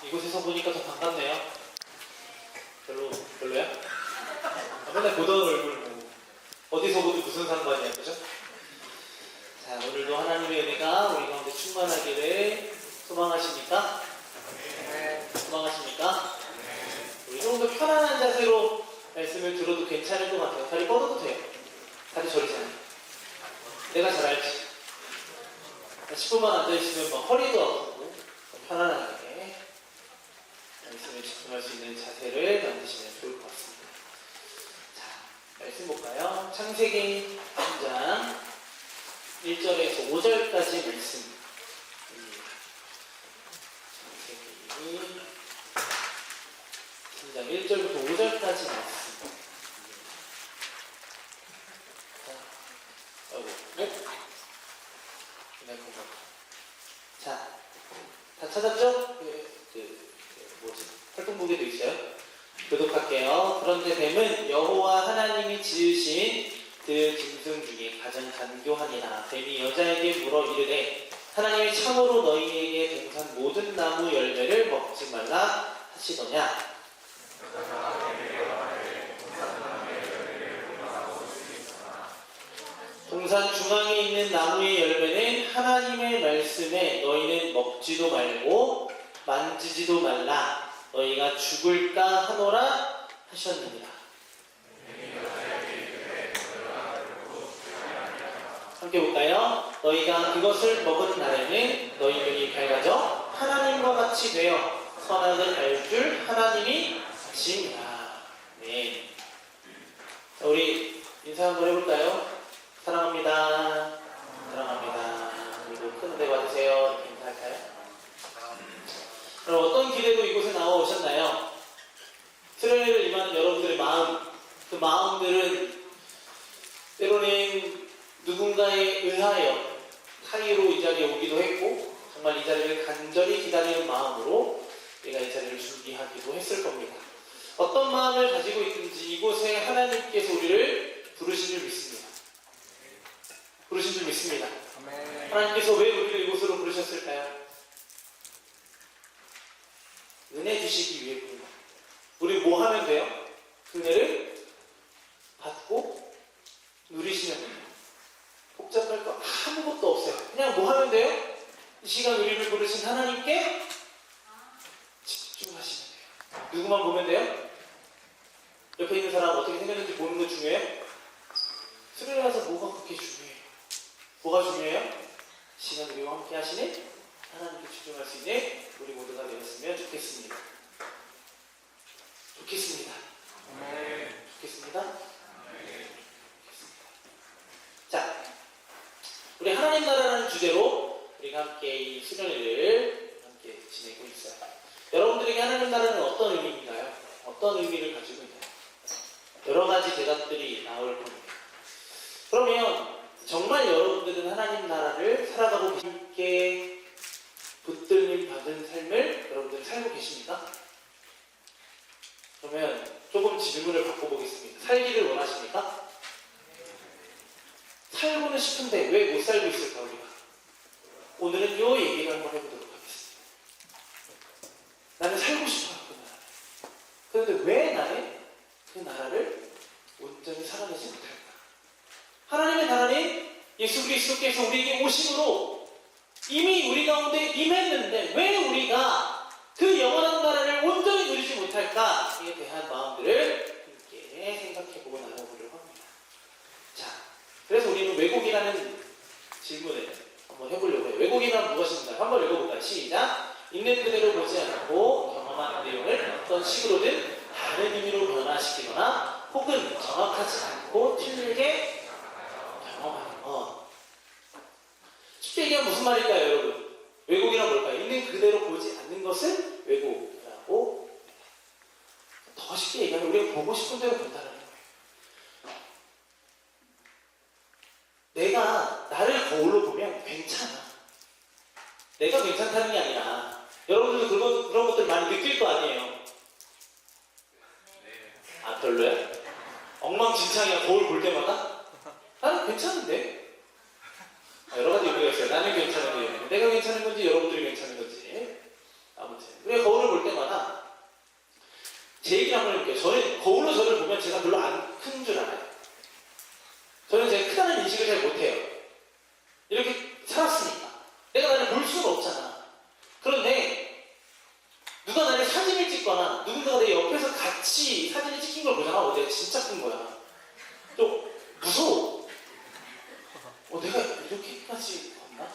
이곳에서 보니까 더 반갑네요. 별로야? 맨날 보던 얼굴 뭐 어디서 보든 무슨 상관이야, 그죠? 자, 오늘도 하나님의 은혜가 우리 가운데 충만하기를 소망하십니까? 네. 소망하십니까? 우리 조금 더 편안한 자세로 말씀을 들어도 괜찮을 것 같아요. 다리 뻗어도 돼요. 다리 저리잖아요. 내가 잘 알지. 10분만 앉아있으면 막 허리도 아프고 편안하게 말씀에 집중할 수 있는 자세를 만드시면 좋을 것 같습니다. 자, 말씀 볼까요? 창세기 3장 1절에서 5절까지 말씀. 창세기 3장 1절부터 5절까지 말씀. 자, 다 찾았죠? 활동복에도 있어요. 교독할게요. 그런데 뱀은 여호와 하나님이 지으신 그 짐승 중에 가장 간교하니라. 뱀이 여자에게 물어 이르되 하나님이 참으로 너희에게 동산 모든 나무 열매를 먹지 말라 하시더냐. 동산 중앙에 있는 나무의 열매는 하나님의 말씀에 너희는 먹지도 말고 만지지도 말라. 너희가 죽을까 하노라 하셨느니라. 함께 볼까요? 너희가 그것을 먹은 날에는 너희 눈이 밝아져 하나님과 같이 되어 선악을 알 줄 하나님이 아시니라. 네. 자, 우리 인사 한번 해볼까요? 사랑합니다. 사랑합니다. 그리고 큰 은혜 받으세요. 이렇게 인사할까요? 그럼 어떤 기대로 이곳에 나와 오셨나요? 수련회를 임하는 여러분들의 마음, 그 마음들은 때로는 누군가에 의하여 타이로 이 자리에 오기도 했고 정말 이 자리를 간절히 기다리는 마음으로 내가 이 자리를 준비하기도 했을 겁니다. 어떤 마음을 가지고 있든지 이곳에 하나님께서 우리를 부르신 줄 믿습니다. 부르신 줄 믿습니다. 하나님께서 왜 우리를 이곳으로 부르셨을까요? 은혜 주시기 위해 부른 겁니다. 우리 뭐 하면 돼요? 그 은혜를 받고 누리시면 돼요. 복잡할 거 아무것도 없어요. 그냥 뭐 하면 돼요? 이 시간 우리를 부르신 하나님께 집중하시면 돼요. 누구만 보면 돼요? 옆에 있는 사람 어떻게 생겼는지 보는 거 중요해요? 수련회 가서 뭐가 그렇게 중요해요? 뭐가 중요해요? 시간 우리와 함께 하시는 하나님께 집중할 수 있는 우리 모두가 되었으면 좋겠습니다. 좋겠습니다. 좋겠습니다. 자, 우리 하나님 나라라는 주제로 우리가 함께 이 수련회를 함께 지내고 있어요. 여러분들에게 하나님 나라는 어떤 의미인가요? 어떤 의미를 가지고 있나요? 여러 가지 대답들이 나올 겁니다. 그러면 정말 여러분들은 하나님 나라를 살아가고 함께 붙들림 받은 삶을 여러분들은 살고 계십니까? 그러면 조금 질문을 바꿔보겠습니다. 살기를 원하십니까? 살고는 싶은데 왜 못 살고 있을까 우리가? 오늘은 이 얘기를 한번 해보도록 하겠습니다. 나는 살고 싶어요, 그 나라. 그런데 왜 나는 그 나라를 온전히 살아내지 못할까? 하나님의 나라는 예수 그리스도께서 우리에게 오심으로 이미 우리 가운데 임했는데 왜 우리가 그 영원한 나라를 온전히 누리지 못할까에 대한 마음들을 함께 생각해보고 나눠보려고 합니다. 자, 그래서 우리는 왜곡이라는 질문을 한번 해보려고 해요. 왜곡이란 무엇인가? 한번 읽어볼까요? 시작! 있는 그대로 보지 않고 경험한 내용을 어떤 식으로든 다른 의미로 변화시키거나 혹은 정확하지 않고 틀리게 경험하는 것. 쉽게 얘기하면 무슨 말일까요, 여러분? 왜곡이란 뭘까요? 있는 그대로 보지 않는 것을 왜곡이라고 합니다. 더 쉽게 얘기하면 우리가 보고 싶은 대로 본다는 거예요. 내가 나를 거울로 보면 괜찮아. 내가 괜찮다는 게 아니라 여러분들도 그런 것들 많이 느낄 거 아니에요. 아, 별로야? 엉망진창이야, 거울 볼 때마다? 나는 괜찮은데? 여러 가지 의미가 있어요. 나는 괜찮은 게 내가 괜찮은 건지 여러분들이 괜찮은 건지. 아무튼 우리가 거울을 볼 제 얘기를 한번 해볼게요. 저는 거울로 저를 보면 제가 별로 안 큰 줄 알아요. 저는 제가 크다는 인식을 잘 못해요. 이렇게 살았으니까. 내가 나를 볼 수는 없잖아. 그런데 누가 나를 사진을 찍거나 누군가가 내 옆에서 같이 사진을 찍힌 걸 보잖아. 내가 진짜 큰 거야. 좀 무서워. 내가 이렇게까지 봤나?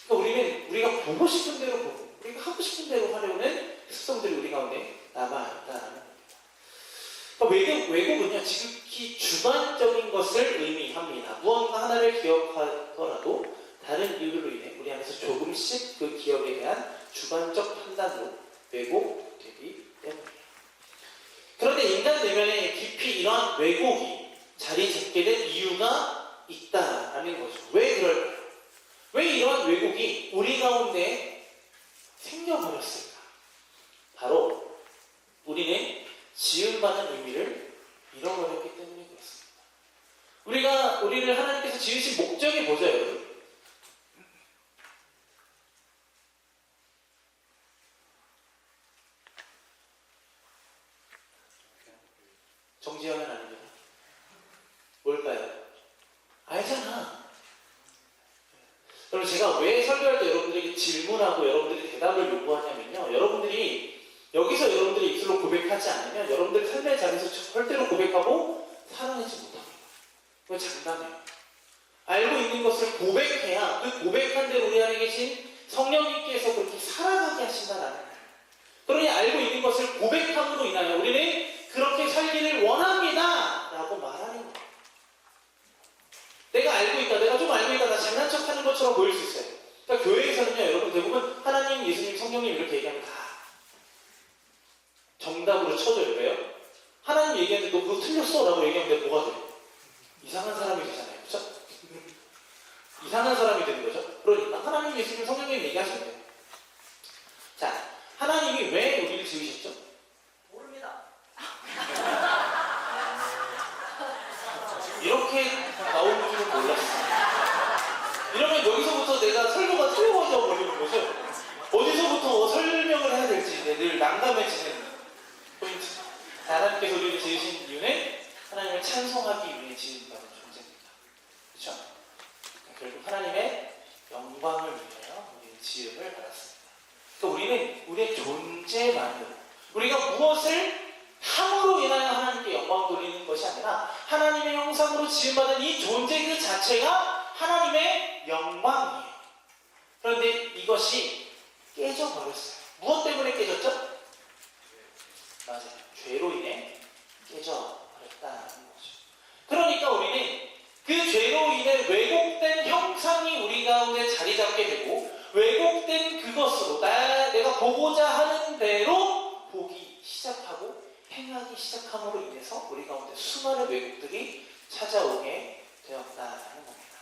그러니까 우리가 보고 싶은 대로 보고 우리가 하고 싶은 대로 하려는 습성들이 우리 가운데 남아있다라는 겁니다. 그러니까 왜곡은요, 지극히 주관적인 것을 의미합니다. 무언가 하나를 기억하더라도 다른 이유로 인해 우리 안에서 조금씩 그 기억에 대한 주관적 판단으로 왜곡되기 때문이에요. 그런데 인간 내면에 깊이 이러한 왜곡이 자리 잡게 된 이유가 있다라는 거죠. 왜 그럴까요? 왜 이러한 왜곡이 우리 가운데 생겨버렸을까? 바로 우리는 지음받은 의미를 잃어버렸기 때문에 그렇습니다. 우리를 하나님께서 지으신 목적이 뭐죠, 여러분? 정지하면 아닙니다. 뭘까요? 알잖아. 여러분, 제가 왜 설교할 때 여러분들에게 질문하고 여러분들이 대답을 요구하냐면요, 여기서 여러분들이 입술로 고백하지 않으면 여러분들 삶의 자리에서 절대로 고백하고 살아내지 못합니다. 그건 장담해요. 알고 있는 것을 고백해야 그 고백한 대로 우리 안에 계신 성령님께서 그렇게 살아가게 하신다는 거예요. 그러니 알고 있는 것을 고백함으로 인하여 우리는 그렇게 살기를 원합니다 라고 말하는 거예요. 내가 알고 있다, 내가 좀 알고 있다, 나 장난척 하는 것처럼 보일 수 있어요. 그러니까 교회에서는요, 여러분 대부분 하나님, 예수님, 성령님 이렇게 얘기하면 다 정답으로 쳐줘요. 왜요? 하나님 얘기하는데 너 그거 틀렸어 라고 얘기하면 내가 뭐가 돼? 이상한 사람이 되잖아요. 그쵸? 이상한 사람이 되는 거죠. 그러니까 하나님, 예수님, 성령님 얘기하시면 돼요. 자, 하나님이 왜 우리를 지으셨죠? 모릅니다. 이렇게 나올 줄은 몰랐어요. 이러면 여기서부터 내가 설교가 틀려져 버리는 거죠. 어디서부터 설명을 해야 될지 늘 난감해지는 포인트. 하나님께서 우리를 지으신 이유는 하나님을 찬송하기 위해 지은다는 존재입니다. 그렇죠? 결국 하나님의 영광을 위하여 우리는 지음을 받았습니다. 그러니까 우리는 우리의 존재만으로 우리가 무엇을 함으로 인하여 하나님께 영광 돌리는 것이 아니라 하나님의 형상으로 지음받은 이 존재 그 자체가 하나님의 영광이에요. 그런데 이것이 깨져버렸어요. 무엇 때문에 깨졌죠? 맞아요. 죄로 인해 깨져버렸다는 거죠. 그러니까 우리는 그 죄로 인해 왜곡된 형상이 우리 가운데 자리 잡게 되고 왜곡된 그것으로 내가 보고자 하는 대로 보기 시작하고 행하기 시작함으로 인해서 우리 가운데 수많은 왜곡들이 찾아오게 되었다는 겁니다.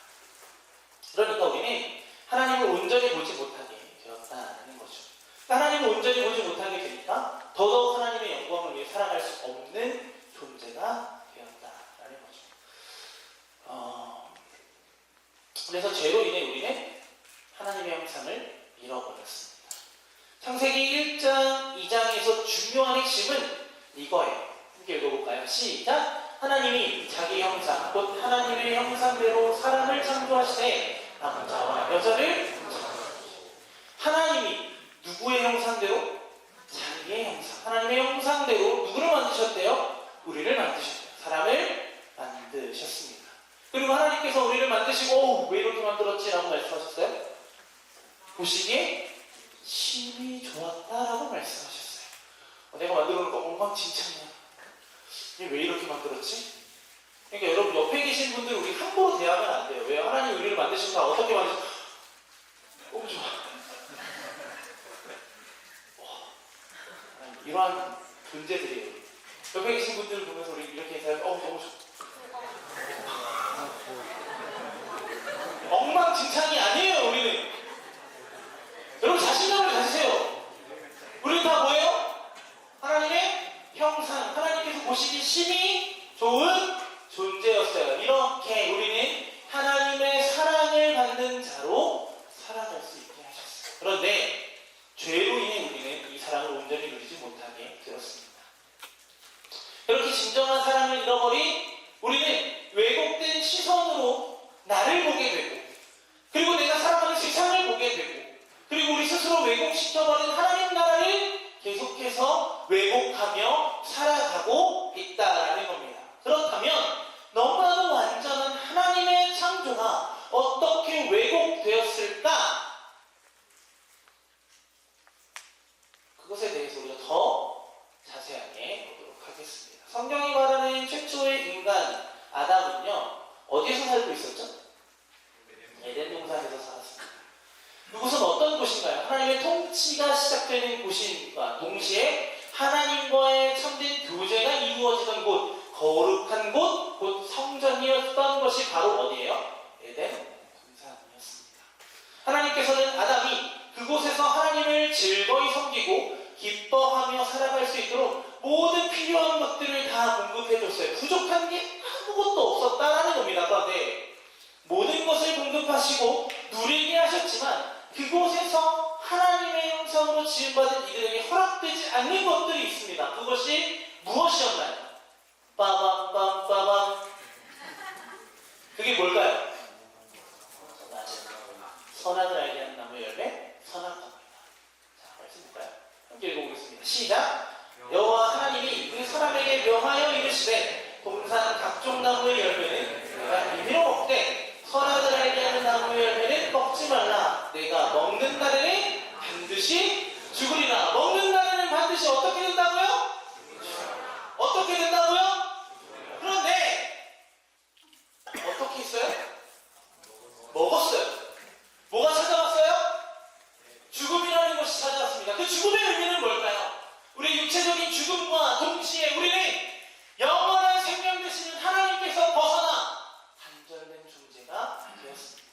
그러니까 우리는 하나님을 온전히 보지 못하게 되었다는 거죠. 하나님을 온전히 보지 못하게 되니까 더더욱 하나님의 영광을 위해 살아갈 수 없는 존재가 되었다는 거죠. 그래서 죄로 인해 우리는 하나님의 형상을 잃어버렸습니다. 창세기 1장, 2장에서 중요한 핵심은 이거예요. 함께 읽어볼까요? 시작! 하나님이 자기 형상, 곧 하나님의 형상대로 사람을 창조하시되 남자와 여자를 하나님이 누구의 형상대로? 자기의 형상. 하나님의 형상대로 누구를 만드셨대요? 우리를 만드셨대요. 사람을 만드셨습니다. 그리고 하나님께서 우리를 만드시고 왜 이렇게 만들었지? 라고 말씀하셨어요? 보시기에 심히 좋았다라고 말씀하셨어요. 내가 만들어 놓은 거 엉망진창이야. 왜 이렇게 만들었지? 그러니까 여러분 옆에 계신 분들 우리 함부로 대하면 안 돼요. 왜? 하나님 우리를 만드신 거 어떻게 만드셨어? 너무 좋아. 이러한 존재들이에요. 옆에 계신 분들을 보면서 우리 이렇게 인사하면 너무 좋아. 엉망진창이 아니에요. 우리는 여러분 자신감을 가지세요. 우리는 다 뭐예요? 하나님의 형상, 하나님께서 보시기 심히 좋은 존재였어요. 이렇게 우리는 하나님의 사랑을 받는 자로 살아갈 수 있게 하셨어요. 그런데 죄로 인해 우리는 이 사랑을 온전히 누리지 못하게 되었습니다. 진정한 사랑을 잃어버린 우리는 왜곡된 시선으로 나를 보게 되고, 그리고 내가 살아가는 세상을 보게 되고, 그리고 우리 스스로 왜곡시켜버린 하나님 나라를 계속해서 왜곡하며 살아가고 있다라는 겁니다. 그렇다면 너무나도 완전한 하나님의 창조가 어떻게 왜곡되었을까? 그것에 대해서 우리가 더 자세하게 보도록 하겠습니다. 성경이 말하는 최초의 인간 아담은요, 어디에서 살고 있었죠? 에덴 동산에서 살았습니다. 그곳은 어떤 곳인가요? 하나님의 통치가 시작되는 곳인가, 동시에 하나님과의 참된 교제가 이루어지던 곳, 거룩한 곳, 곧 성전이었던 것이 바로 어디예요? 에덴 동산이었습니다. 하나님께서는 아담이 그곳에서 하나님을 즐거이 섬기고 기뻐하며 살아갈 수 있도록 모든 필요한 것들을 다 공급해줬어요. 부족한 게 아무것도 없었다라는 겁니다. 그런데 모든 것을 공급하시고 누리게 하셨지만 그곳에서 하나님의 형상으로 지음받은 이들에게 허락되지 않는 것들이 있습니다. 그것이 무엇이었나요? 빠밤. 그게 뭘까요? 선악을 알게 하는 나무 열매, 선악과입니다. 자, 말씀 볼까요? 함께 읽어보겠습니다. 시작! 여호와 하나님이 그 사람에게 명하여 이르시되 동산 각종 나무의 열매는 내가 임의로 먹되 선악을 알게 하는 나무의 열매는 먹지 말라. 내가 먹는 날에는 반드시 죽으리라. 먹는 날에는 반드시 어떻게 된다고요? 어떻게 된다고요? 그런데 어떻게 했어요? 먹었어요. 뭐가 찾아왔어요? 죽음이라는 것이 찾아왔습니다. 그 죽음의 의미는 뭘까요? 우리 육체적인 죽음과 동시에 우리는 영원한 생명 되시는 하나님께서 벗어나 단절된 존재가 되었습니다.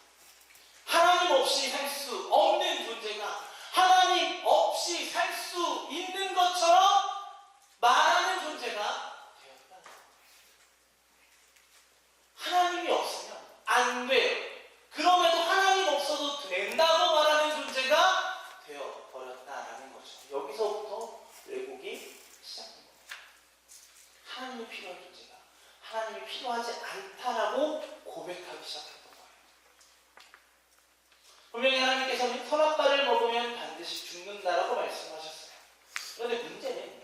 하나님 없이 살 수 없는 존재가 하나님 없이 살 수 있는 것처럼 말하는 존재가 되었다. 하나님이 없으면 안 돼요. 그럼에도 하나님 없어도 된다고 말하는 존재가 되어버렸다라는 거죠. 여기서부터 왜곡이 시작됩니다. 하나님이 필요한 존재가 하나님이 필요하지 않다라고 고백하기 시작했던 거예요. 분명히 하나님께서는 선악과를 먹으면 반드시 죽는다라고 말씀하셨어요. 그런데 문제는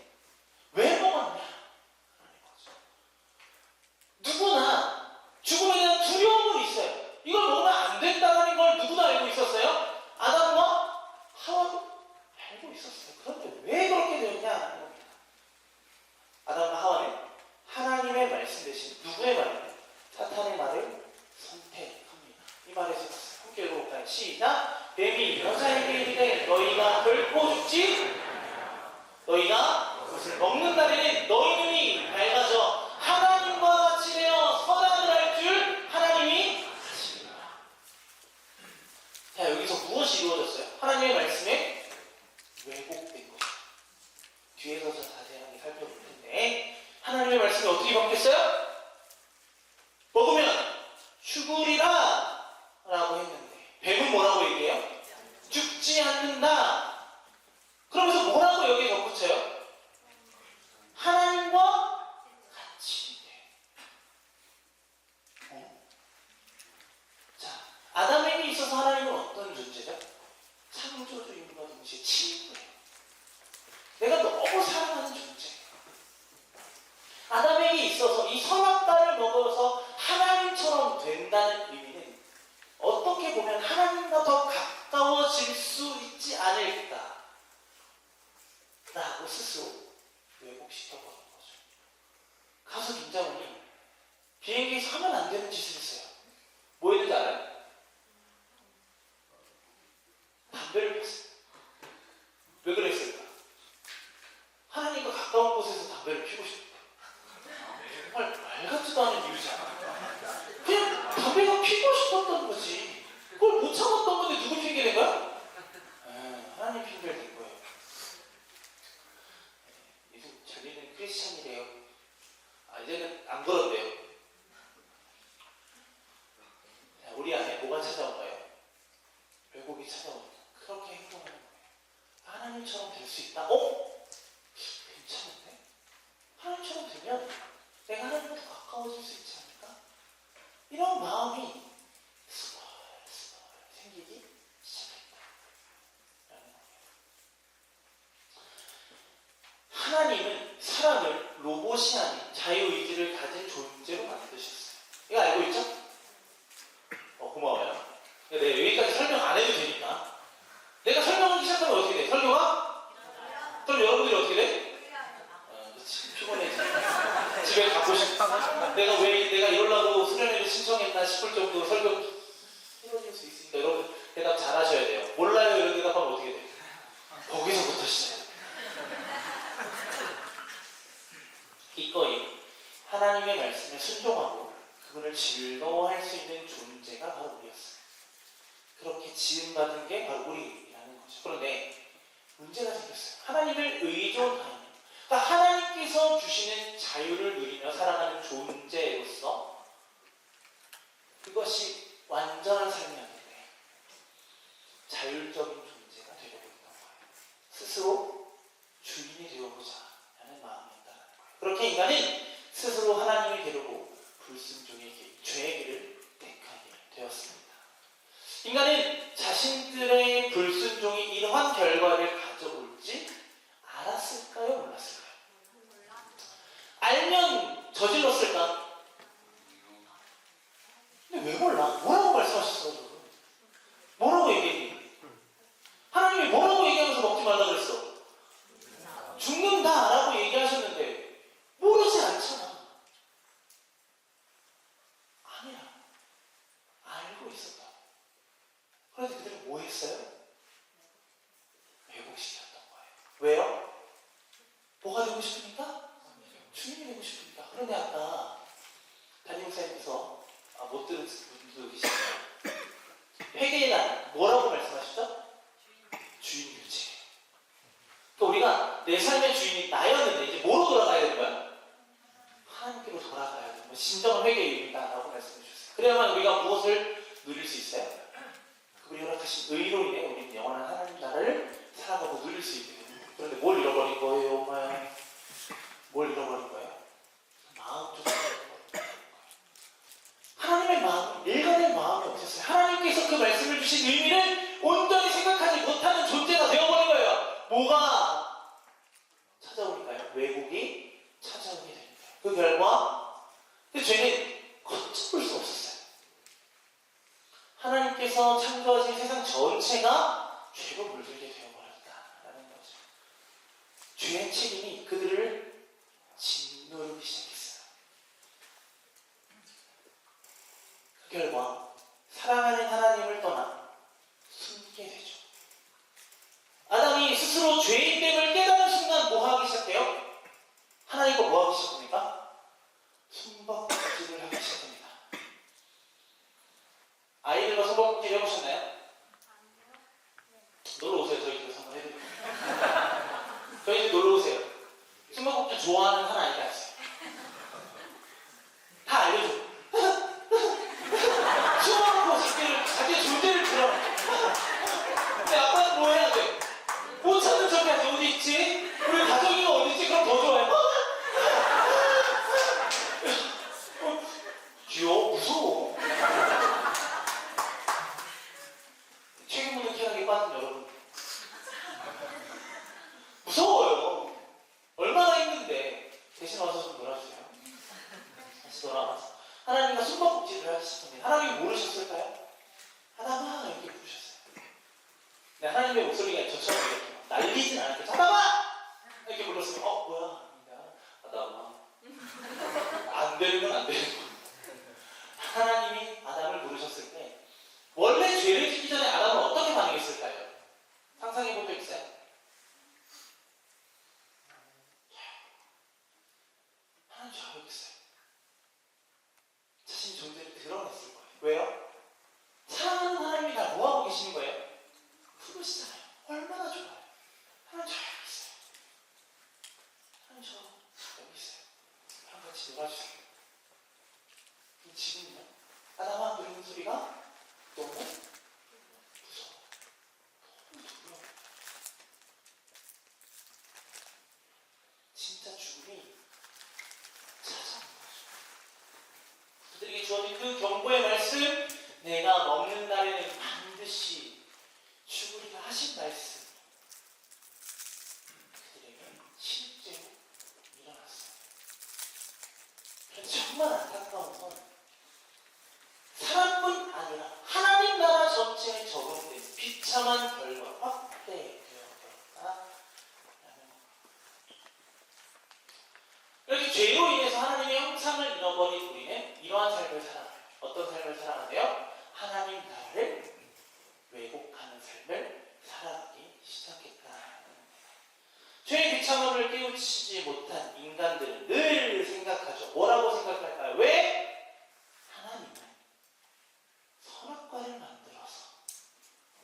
왜 먹었냐? 하는 거죠. 누구나 죽음에 대한 두려움은 있어요. 이걸 먹으면 안 된다는 걸 누구나 알고 있었어요? 아담과 하와도 알고 있었어요. 그런데 왜 그렇게 되었냐는 겁니다. 아담과 하와는 하나님의 말씀 대신 누구의 말을? 사탄의 말을 선택합니다. 이 말에서 봤어요. 함께 읽어볼까요? 시작! 뱀이 여자에게 이르되 너희가 결코 죽지 너희가 그것을 먹는 날에는 너희 눈이 밝아져 하나님과 같이 되어 선악을 알 줄 하나님이 아십니다. 자, 여기서 무엇이 이루어졌어요? 하나님의 말씀에 왜곡된 거죠. 뒤에서 더 자세하게 살펴볼 텐데 하나님의 말씀이 어떻게 바뀌었어요? 먹으면 죽으리라 라고 했는데 뱀은 뭐라고 얘기해요? 죽지 않는다. 그러면서 뭐라고 여기에 덧붙여요? 하나님과 같이 돼. 자, 아담에게 있어서 하나님은 어떤 존재죠? 창조주임과 동시에 친구예요. 내가 너무 사랑하는 존재. 아담에게 있어서 이 선악과를 먹어서 하나님처럼 된다는 의미는 어떻게 보면 하나님과 더 가까워질 수 있지 않을까 라고 스스로 왜곡시켜버린 거죠. 가서 김장훈이 비행기에서 하면 안 되는 짓을 했어요. 뭐 했는지 알아요? 담배를 폈어요. 왜 그랬을까? 하나님과 가까운 곳에서 담배를 피고 싶다. 정말 말 같지도 않은 이유잖아. 그냥 담배가 피고 싶었던 거지. 그걸 못 참았던 건데 누구 핑계 낸 거야? 하나님 핑계를 댄 거예요. 요즘 자기는 크리스찬이래요. 이제는 안 그런대요. 자, 우리 안에 뭐가 찾아온 거예요? 왜곡이 찾아오니까 그렇게 행동하는 거예요. 하나님처럼 될 수 있다? 괜찮은데? 하나님처럼 되면 내가 하나님과 더 가까워질 수 있지 않을까? 이런 마음이 생기기 시작했다. 하나님은 사람을 로봇이 아닌 자유의지를 가진 존재로 만드셨어요. 이거 알고 있죠? 고마워요. 내가 여기까지 설명 안 해도 되니까. 내가 설명하기 시작하면 어떻게 돼? 설교가? 그럼 여러분들이 어떻게 돼? 그치. 피곤해. 집에 가고 싶다. 내가 이러려고 수련회를 신청했나 싶을 정도로 설교 이루어질 수 있으니까 여러분 대답 잘 하셔야 돼요. 몰라요 이런 대답하면 어떻게 돼? 거기서부터 시작해요. 기꺼이 하나님의 말씀에 순종하고 그분을 즐거워할 수 있는 존재가 바로 우리였어요. 그렇게 지음받은 게 바로 우리라는 거죠. 그런데 문제가 생겼어요. 하나님을 의존하는, 그러니까 하나님께서 주시는 자유를 누리며 살아가는 존재로서 그것이 완전한 삶이 아닌데 자율적인 존재가 되려고 했던 거예요. 스스로 주인이 되어보자 하는 마음이었다는 거예요. 그렇게 인간은 스스로 하나님을 데리고 불순종의 길, 죄의 길을 택하게 되었습니다. 인간은 자신들의 불순종이 이러한 결과를 가져올지 알았을까요? 몰랐을까요? 알면 저질렀을까? 근데 왜 몰라? 뭐라고 말씀하셨어요? 뭐라고 얘기해? 하나님이 뭐라고 얘기하면서 먹지 말라고 그랬어? 죽는다라고 얘기하셨는데 모르지 않잖아. 아니야. 알고 있었다. 그런데 그들은 뭐 했어요? 왜곡시켰던 거예요. 왜요? 뭐가 되고 싶으니까? 주인이 되고 싶으니까. 그런데 아까 담임목사님께서 못 들은 분도 계시네요. 회개의 날 뭐라고 말씀하셨죠? 주인 교체. 그러니까 우리가 내 삶의 주인이 나였는데 이제 뭐로 돌아가야 되는 거야? 하나님께로 돌아가야 되는 거야. 진정한 회개의 의미다라고 말씀해 주셨어요. 그래야만 우리가 무엇을 누릴 수 있어요? 그분이 허락하신 의로 인해 우리는 영원한 하나님 나라를 살아가고 누릴 수 있게 됩니다. 그런데 뭘 잃어버린 거예요, 엄마야? 뭘 잃어버린 거예요? 마음 좀 잃어버린 거예요. 하나님의 마음, 일관된 마음이 없었어요. 하나님께서 그 말씀을 주신 의미를 온전히 생각하지 못하는 존재가 되어버린 거예요. 뭐가 찾아오니까요? 왜곡이 찾아오게 됩니다. 그 결과 그 죄는 걷잡을 수 없었어요. 하나님께서 창조하신 세상 전체가 죄로 물들게 되어버렸다라는 거죠. 죄의 책임이 그들을 짓누르기 시작했어요. 그 결과 사랑하는 하나님을 떠나 숨게 되죠. 아담이 스스로 죄인됨을 깨닫는 순간 뭐 하기 시작해요? 하나님과 뭐 하기 시작합니까? 숨바꼭질을 하기 시작합니다. 아이들과 숨바꼭질 해보셨나요? 아니요. 놀러 오세요. 저희 집에서 한번 해드릴게요. 저희 집 놀러 오세요. 숨바꼭질 좋아하는 한 아이가 있어요. 다 알려줘. 숨바꼭질 자기 존재를 드러. 근데 아빠는 뭐 해야 돼? 못 찾는 척 해야지. 어디 있지? 우리 가족이가 어디 있지? 그럼 더 좋아해. 귀여워? 무서워. 책임없는 희한하게 빠진 여러분. 무서워요. 얼마나 힘든데. 대신 와서 좀 놀아주세요. 다시 돌아와서. 하나님과 숨바꼭질을 하기 시작합니다. 하나님이 모르셨을까요? 하나만 이렇게 부르셨어요. 근데 하나님의 목소리가 저처럼 이렇게 날리진 않았게 잡아봐! 이렇게 불렀으면 뭐야? 아담아. 안 되는 건 안 되는 건. 하나님이 아담을 부르셨을 때 원래 죄를 짓기 전에 아담은 어떻게 반응했을까요? 상상해 본 적 있어요? 하나님 저 여기 있어요. 자신의 존재를 드러냈을 거예요. 왜요? 사랑하는 하나님이 나 뭐하고 계시는 거예요? 부르시잖아요. 얼마나 좋아요. 하나님 저 여기 있어요. 하나님 저 여기 있어요. 한 같이 놀아주세요. 비참한 결과 확대되어버렸다라는 이렇게 죄로 인해서 하나님의 형상을 잃어버린 우리는 이러한 삶을 살아가요. 어떤 삶을 살아가세요? 하나님 나라를 왜곡하는 삶을 살아가기 시작했다는 죄의 비참함을 깨우치지 못한 인간들은 늘 생각하죠. 뭐라고 생각할까요? 왜? 하나님은 선악과를 만들어서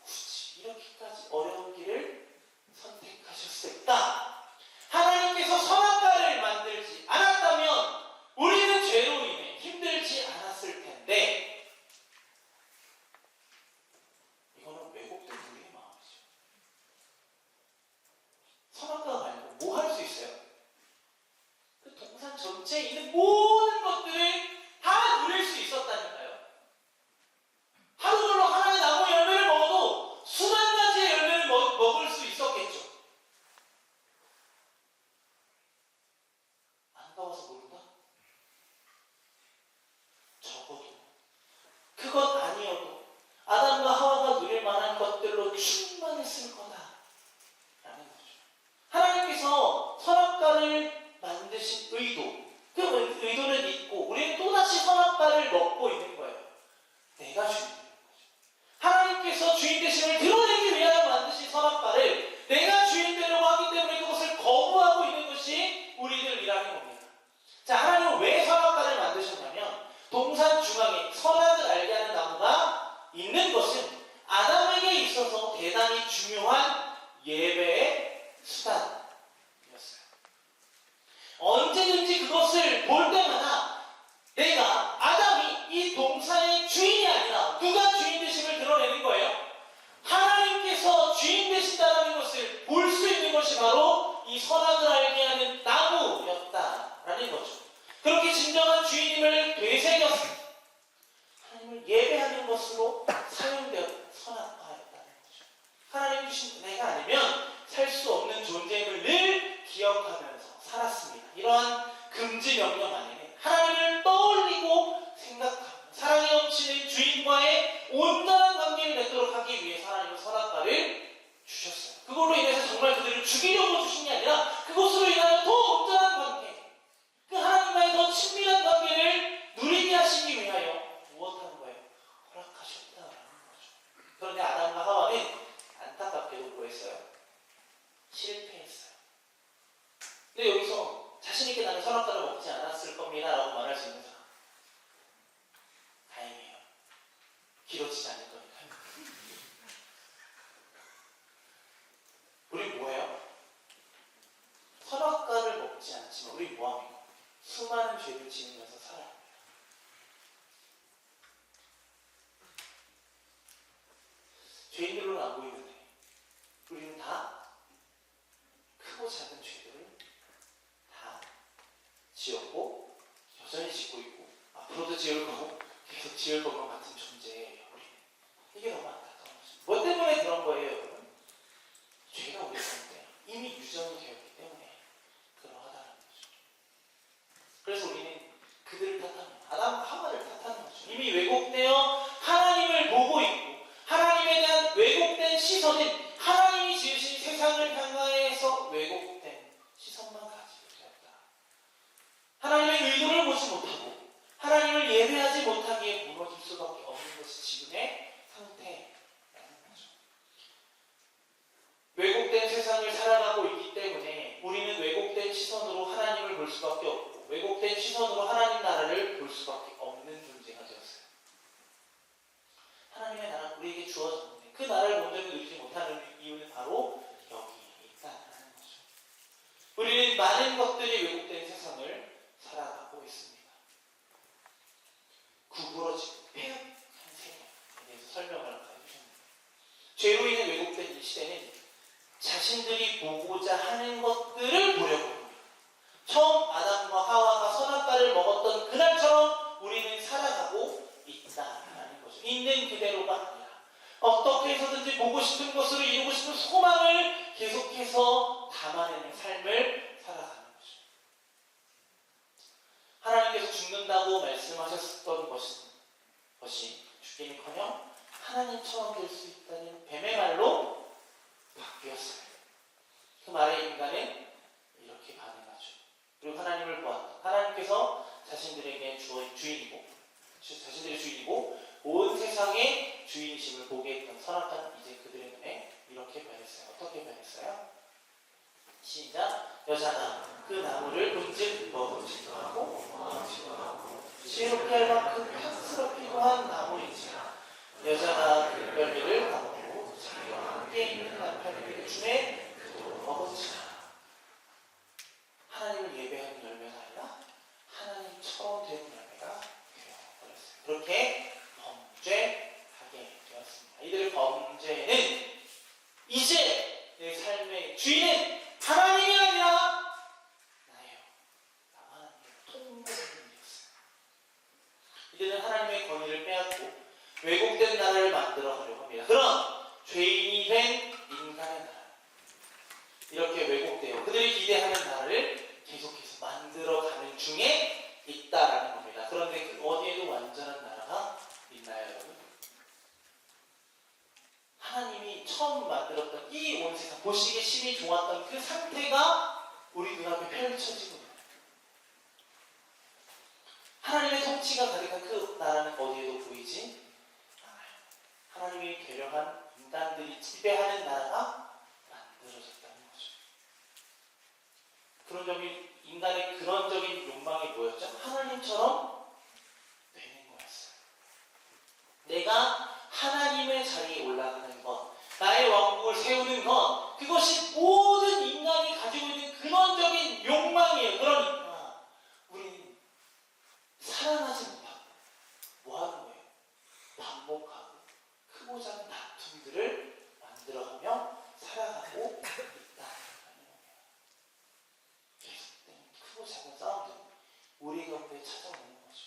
굳이 이렇게까지 어려운 길을 선택하셨을까? 하나님께서 선악과를 만들지 않았다면 우리는 죄로 인해 힘들지 않았을 텐데 이거는 왜곡된 우리의 마음이죠. 선악과가 말고 뭐 할 수 있어요? 그 동산 전체에 있는 모든 것들을 다 누릴 수 있었다니까요. 하루별로 하나의 나무 열매를 먹어도 수만 가지의 열매를 먹을 수 있었겠죠. 안가워서 모른다? 적어도 그것 아니어도 아담과 하와가 누릴 만한 것들로 충만했을 거다라는 거죠. 하나님께서 선악과를 만드신 의도, 그 의도를 잊고 우리는 또다시 선악과를 먹고 있는 거예요. 내가 주인 되는 거죠. 하나님께서 주인 되심을 드러내기 위하여 만드신 선악과를 내가 주인 되려고 하기 때문에 그것을 거부하고 있는 것이 우리들이라는 겁니다. 자, 하나님은 왜 선악과를 만드셨냐면 동산 중앙에 선악을 알게 하는 나무가 있는 것은 아담에게 있어서 대단히 중요한 예배의 수단이었어요. 언제든지 그것을 볼 때마다 내가 아담이 이 동산의 주인이 아니라 누가 주인 되심을 드러내는 거예요. 하나님께서 주인 되신다는 것을 볼 수 있는 것이 바로 이 선악을 알게 하는 나무였다라는 거죠. 그렇게 진정한 주인임을 되새겨서 하나님을 예배하는 것으로 사용되었던 선악과였다는 거죠. 하나님 주신 은혜가 아니면 살 수 없는 존재임을 늘 기억하면서 살았습니다. 이러한 금지 명령 안에는 하나님을 떠올리고 생각하며 사랑이 넘치는 주인과의 온전한 관계를 맺도록 하기 위해서 하나님은 선악과를 주셨어요. 그걸로 인해서 정말 그들을 죽이려고 주신 게 아니라 그것으로 인하여 더 온전한 관계, 그 하나님과의 더 친밀한 관계를 누리게 하시기 위하여 무엇하는 거예요? 허락하셨다라는 거죠. 그런데 아담과 하와는 안타깝게도 뭐했어요? 실패했어요. 근데 여기서 자신있게 나는 선악과를 먹지 않았을 겁니다 라고 말할 수 있는 사람 다행이에요. 길어지지 않을 거니까요. 우리 뭐예요? 선악과를 먹지 않지만 우리 뭐합니까? 수많은 죄를 지으면서 살아요. 죄인들로는 안 보이는데 우리는 다 크고 작은 죄들을 다 지었고 여전히 짓고 있고 앞으로도 지을 거고 계속 지을 것만 같은 존재예요. 우리는. 이게 너무 안타까운 거죠. 뭐 때문에 그런 거예요, 여러분? 죄가 우리 가운데 이미 유전이 되었기 때문에 그러하다는 거죠. 그래서 우리는 그들을 탓합니다. 아담과 하와를 탓하는 거죠. 이미 왜곡되어 하나님을 보고 있고 하나님에 대한 왜곡된 시선은 하나님이 지으신 세상을 향해서 왜곡된 시선만 가지고 되었다. 하나님의 의도를 보지 못하고 하나님을 예배하지 못하기에 무너질 수밖에 없는 것이 지금의 상태라는 거죠. 왜곡된 세상을 살아가고 있기 때문에 우리는 왜곡된 시선으로 하나님을 볼 수밖에 없고 왜곡된 시선으로 하나님 나라를 볼 수밖에 없는 존재가 되었어요. 하나님의 나라가 우리에게 주어졌는데 그 나라를 온전히 누리지 못하는 이유는 바로 여기 있다는 거죠. 우리는 많은 것들이 왜곡된 세상을 살아가고 있습니다. 구부러지고 폐역한 세상에 대해서 설명을 아까 해주셨는데 죄로 인해 왜곡된 이 시대는 자신들이 보고자 하는 것들을 보려고 합니다. 처음 아담과 하와가 선악과를 먹었던 그날처럼 우리는 살아가고 있다는 거죠. 있는 그대로가 아니라 어떻게 해서든지 보고 싶은 것으로 이루고 싶은 소망을 계속해서 담아내는 삶을 살아가는 거죠. 하나님께서 죽는다고 말씀하셨던 것이 죽기는커녕 하나님처럼 될 수 있다는 뱀의 말로 여자가 그 나무를 본즉 먹음직도 하고 지혜롭게 할 만큼 탁스럽기도 한 나무인지라 여자가 그 열매를 따먹고 자기와 함께 있는 남편에게 주매 그도 먹었지라. 하나님을 예배하는 열매가 아니라 하나님처럼 되는 열매가 되어버렸어요. 그렇게 범죄하게 되었습니다. 이들의 범죄는 이제 내 삶의 주인은 하나님이 아니라 나예요. 라고 하나님의 통보를 드렸어요. 이들은 하나님의 권위를 빼앗고 왜곡된 나라를 만들어 가려고 합니다. 그럼 죄인이 된 인간의 나라, 이렇게 왜곡되어 그들이 기대하는 나라를 계속해서 만들어가는 중에 있다라는 겁니다. 그런데 그 어디에도 완전한 나라가 있나요, 여러분? 하나님이 처음 만들었던 이 온 세상, 보시기에 심히 좋았던 그 상태가 우리 눈앞에 펼쳐지고 있는 거예요. 하나님의 통치가 가득한 그 나라는 어디에도 보이지 않아요. 하나님이 계명한 인간들이 지배하는 나라가 만들어졌다는 거죠. 그런 점이 인간의 근원적인 욕망이 뭐였죠? 하나님처럼 되는 거였어요. 내가 하나님의 자리에 올라가는 것, 나의 왕국을 세우는 것, 그것이 모든 인간이 가지고 있는 근원적인 욕망이에요. 그러니까 우리는 살아나지 못하고 뭐 하는 거예요? 반복하고 크고 작은 다툼들을 만들어가며 살아가고 있다는 거예요. 계속된 크고 작은 싸움들이 우리 곁에 찾아오는 거죠.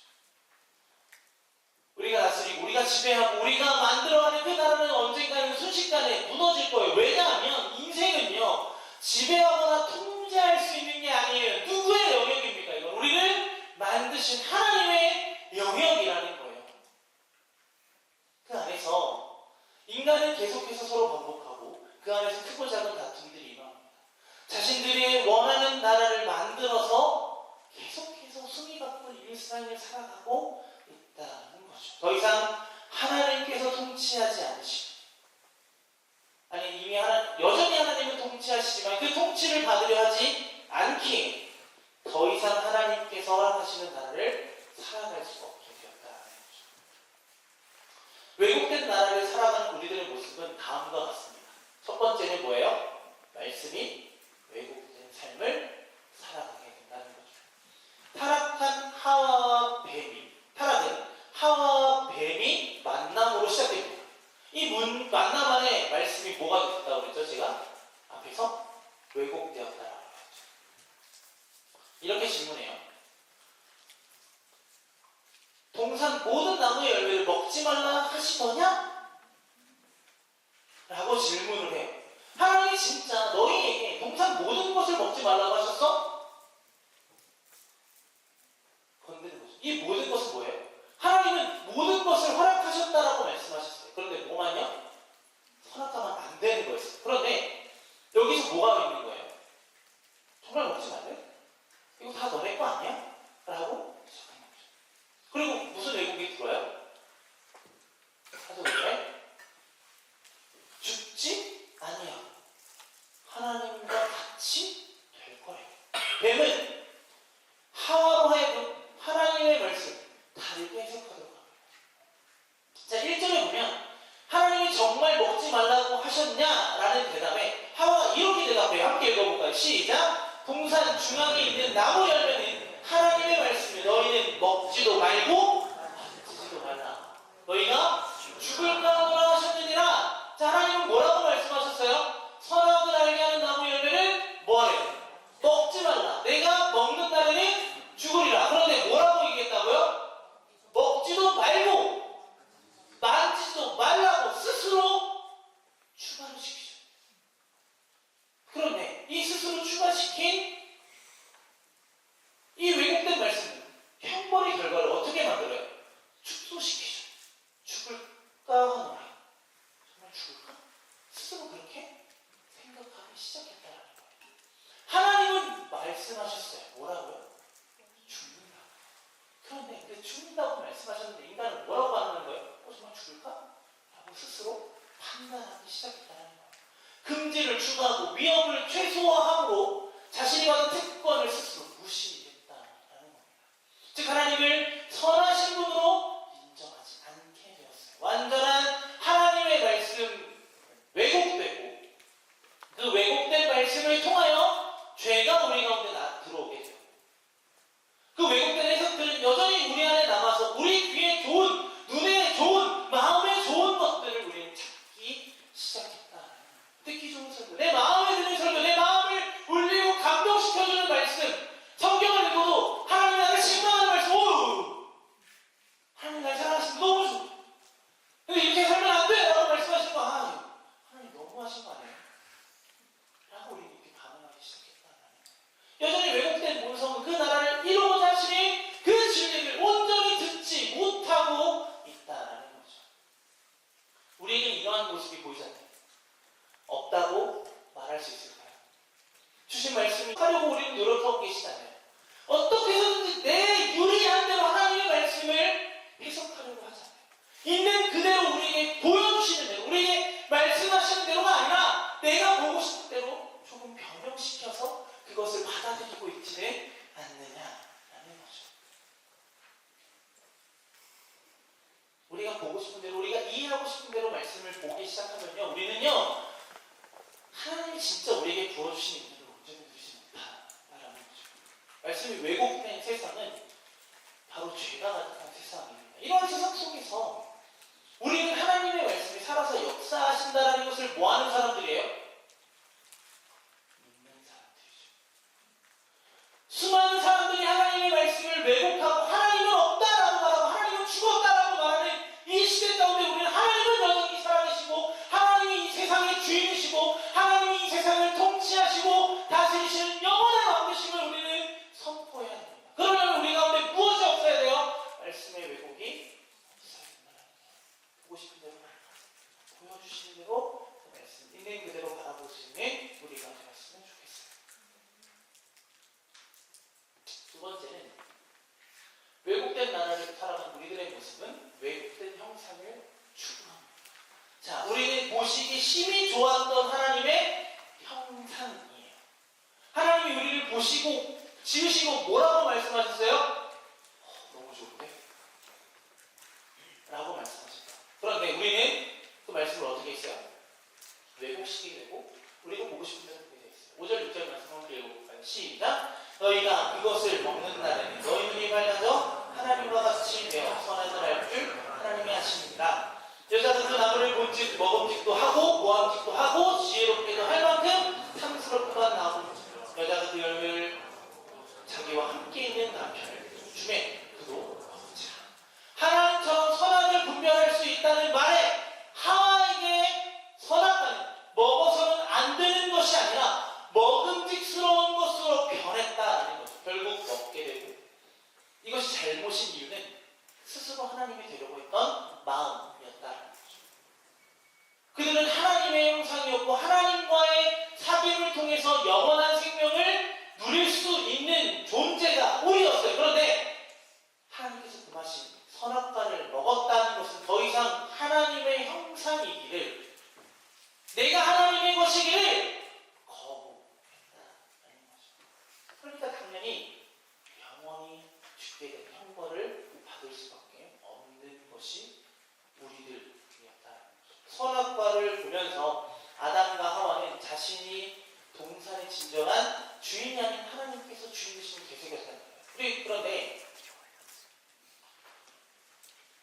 우리가 다스리고 우리가 지배하고 우리가 만들어가는 그 나라는 언젠가는 순식간에 무너질 거예요. 왜냐하면 인생은요, 지배하거나 통제할 수 있는 게 아니에요. 누구의 영역입니까? 이건 우리를 만드신 하나님의 영역이라는 거예요. 그 안에서 인간은 계속해서 서로 반복하고 그 안에서 크고 작은 다툼들이 일어납니다. 자신들이 원하는 나라를 만들어서 계속해서 승리받고 일상을 살아가고 있다는 거죠. 더 이상 하나님께서 통치하지 않으시고, 아니 이미 여전히 하나님은 통치하시지만 그 통치를 받으려 하지 않기에 더 이상 하나님께서 허락하시는 나라를 살아갈 수가 없게 되었다는 거죠. 왜곡된 나라를 살아가는 우리들의 모습은 다음과 같습니다. 첫 번째는 뭐예요? 말씀이 왜곡된 삶을 살아가게 된다는 거죠. 타락한 하와와 뱀이, 타락은 하와와 뱀이 만남으로 시작됩니다. 이 만남 안에 말씀이 뭐가 됐다고 그랬죠? 제가 앞에서 왜곡되었다라고 했죠. 이렇게 질문해요. 동산 모든 나무의 열매를 먹지 말라 하시더냐? 라고 질문을 해요. 하나님이 진짜 너희에게 동산 모든 것을 먹지 말라고 하셨어? 건드는 거죠. 이 모든 것은 뭐예요? 하나님은 모든 것을 허락하셨다라고 말씀하셨어요. 그런데 뭐만요? 허락하면 안 되는 거였어요. 그런데 여기서 뭐가 있는 거예요? 정말 먹지 말래? 이거 다 너네 거 아니야? 라고 시작하는 거죠. 그리고 무슨 왜곡이 들어요? 하도 그래? 죽지 아니야. 하나님과 같이 될 거래요. 뱀은 하와로 하여금 하나님의 말씀 다르게 해석하도록 합니다. 자, 1절에 보면 하나님이 정말 먹지 말라고 하셨냐라는 대답에 하와가 이렇게 대답해요. 함께 읽어볼까요? 시작! 동산 중앙에 있는 나무 열매는 하나님의 말씀에 너희는 먹지도 말고 만지지도 말라. 너희가 죽을까 하노라 하셨느니라. 자, 하나님은 뭐라고 말씀하셨어요? 선악을 알게 하는 나무 열매를 뭐하래요? 먹지 말라. 내가 먹는 날에는 죽으리라. 그런데 뭐라고 얘기했다고요? 먹지도 말고 만지지도 말라고 스스로 추가를 시키죠. 그런데 이 스스로 추가시킨 이 왜곡된 말씀은 형벌의 결과를 어떻게 만들어요? 축소시키죠. 죽을까 하노라. 정말 죽을까? 스스로 그렇게 생각하기 시작했다는 거예요. 하나님은 말씀하셨어요. 뭐라고요? 죽는다. 그런데 그 죽는다고 말씀하셨는데 인간은 뭐라고 하는 거예요? 정말 죽을까? 라고 스스로 판단하기 시작했다는 거예요. 금지를 추가하고 위험을 최소화함으로 자신이 받은 특권을 스스로 무시했다라는 겁니다. 즉 하나님을 선하신 분으로 인정하지 않게 되었어요. 완전한 하나님의 말씀 왜곡되고 그 왜곡된 말씀을 통하여 죄가 우리 가운데 들어오게 되고 그 왜곡된 해석들은 여전히 우리 안에 남아서 우리 귀에 좋은, 눈에 좋은, 마음에 좋은 것들을 우리는 찾기 시작했다. 듣기 좋은 설교, 내 마음에 드는 설교, 내 마음을 울리고 감동시켜주는 말씀, 성경을 읽어도 하나님 나를 신망하는 말씀, 오! 하나님 날 사랑하시면 너무 좋아. 근데 이렇게 살면 안 돼! 라고 말씀하신 거, 하나님 너무 하신 거 아니에요? 라고 우리는 이렇게 반응하기 시작했다. 여전히 왜곡된 본성은 그 나라를 이루고자 하시니 그 진리를 온전히 듣지 못하고 있다라는 거죠. 우리에게 이러한 모습이 보이지 않나요? 없다고 말할 수 있을까요? 주신 말씀을 하려고 우리는 노력하고 계시잖아요. 어떻게 해서든지 내 유리한 대로 하나님의 말씀을 해석하려고 하잖아요. 있는 그대로 우리에게 보여주시는 대로, 우리에게 말씀하시는 대로가 아니라 내가 보고 싶은 대로 조금 변형시켜서 그것을 받아들이고 있지는 않느냐라는 거죠. 우리가 보고 싶은 대로, 우리가 이해하고 싶은 대로 말씀을 보기 시작하면요, 우리는요, 하나님이 진짜 우리에게 부어주신 인물을 온전히 누리지 못하라는 거죠. 말씀이 왜곡된 세상은 바로 죄가 가득한 세상입니다. 이런 세상 속에서 우리는 하나님의 말씀이 살아서 역사하신다는 것을 뭐하는 사람들이에요? 믿는 사람들이죠. 수많은 사람들이 하나님의 말씀을 왜곡하고 하나님은 없다라고 말하고 하나님은 죽었다라고 말하는 이 시대 가운데 우리는 하나님은 여전히 살아계시고 하나님이 이 세상의 주인이시고 하나님이 이 세상을 통치하시고 다스리시는 영원한 왕되심을 우리는 선포해야 합니다. 그러면 우리 가운데 무엇이 없어야 돼요? 말씀의 왜곡이 없어야 된다. 보고 싶은 대로 보여주시는 대로 그 말씀 있는 그대로 바라볼 수 있는 우리가 되었으면 좋겠어요. 두 번째는 왜곡된 나라를 살아가는 우리들의 모습은 왜곡된 형상을 추구합니다. 자, 우리는 보시기 심히 좋았던 하나님의 형상이에요. 하나님이 우리를 보시고 지으시고 뭐라고 말씀하셨어요? 너무 좋은데? 라고 말씀하셨다. 그런데 우리는 그 말씀을 어떻게 했어요? 왜곡시키게 되고 우리가 보고 싶은 대로 보게 되어 있어요. 5절 6절 말씀을 읽어볼까요? 시작! 너희가 그것을 먹는 날에는 너희 눈이 밝아져 하나님과 같이 되어 선한 을 알 줄 하나님이 하십니다. 여자는 그 나무를 본즉 먹음직도 하고 모함직도 하고 지혜롭게도 할 만큼 탐스럽고만 나무 여자가 그 열매를 자기와 함께 있는 남편을 주매 그도 먹은지라. 하나님처럼 선악을 분별할 수 있다는 말에 하와에게 선악과는 먹어서는 안 되는 것이 아니라 먹음직스러운 것으로 변했다는 거죠. 결국 먹게 되고 이것이 잘못인 이유는 스스로 하나님이 되려고 했던 마음이었다는 거죠. 그들은 하나님의 형상이었고 하나님과의 사귐을 통해서 영원한 생명을 누릴 수 있는 존재가 우리였어요. 그런데 하나님께서 금하신 선악과를 먹었다는 것은 더 이상 하나님의 형상이기를 내가 하나님의 것이기를 거부했다는 거죠. 그러니까 당연히 영원히 죽게 된 형벌을 받을 수밖에 없는 것이 우리들이었다는 거죠. 선악과를 보면서 아담과 하와는 자신이 동산의 진정한 주인이 아닌 하나님께서 주인 되시는 계획이었다는 거예요. 그런데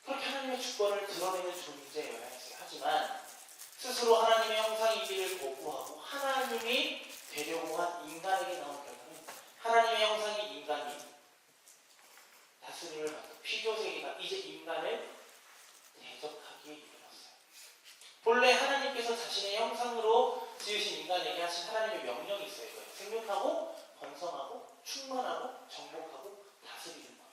그렇게 하나님의 주권을 드러내는 존재여야 했어요. 하지만 스스로 하나님의 형상이기를 거부하고 하나님이 되려고 한 인간에게 나온 결과는 하나님의 형상이 인간이 다스림을 받고 피조세계가 이제 인간을 대적하기에 이르렀어요. 본래 하나님께서 자신의 형상으로 지으신 인간에게 하신 하나님의 명령이 있어요. 생육하고 번성하고 충만하고 정복하고 다스리는 거예요.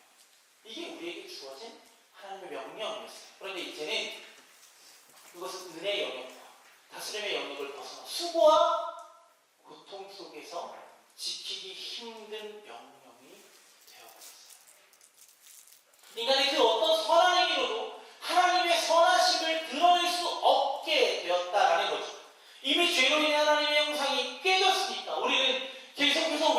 이게 우리에게 주어진 하나님의 명령이었어요. 그런데 이제는 그것은 은혜의 영역과 다스림의 영역을 벗어나 수고와 고통 속에서 지키기 힘든 명령이 되어버렸어요. 인간의 그 어떤 선한 행위로도 하나님의 선하심을 드러낼 수 없게 되었다라는 거죠. 이미 죄로 인해 하나님의 형상이 깨졌으니까 우리는 계속해서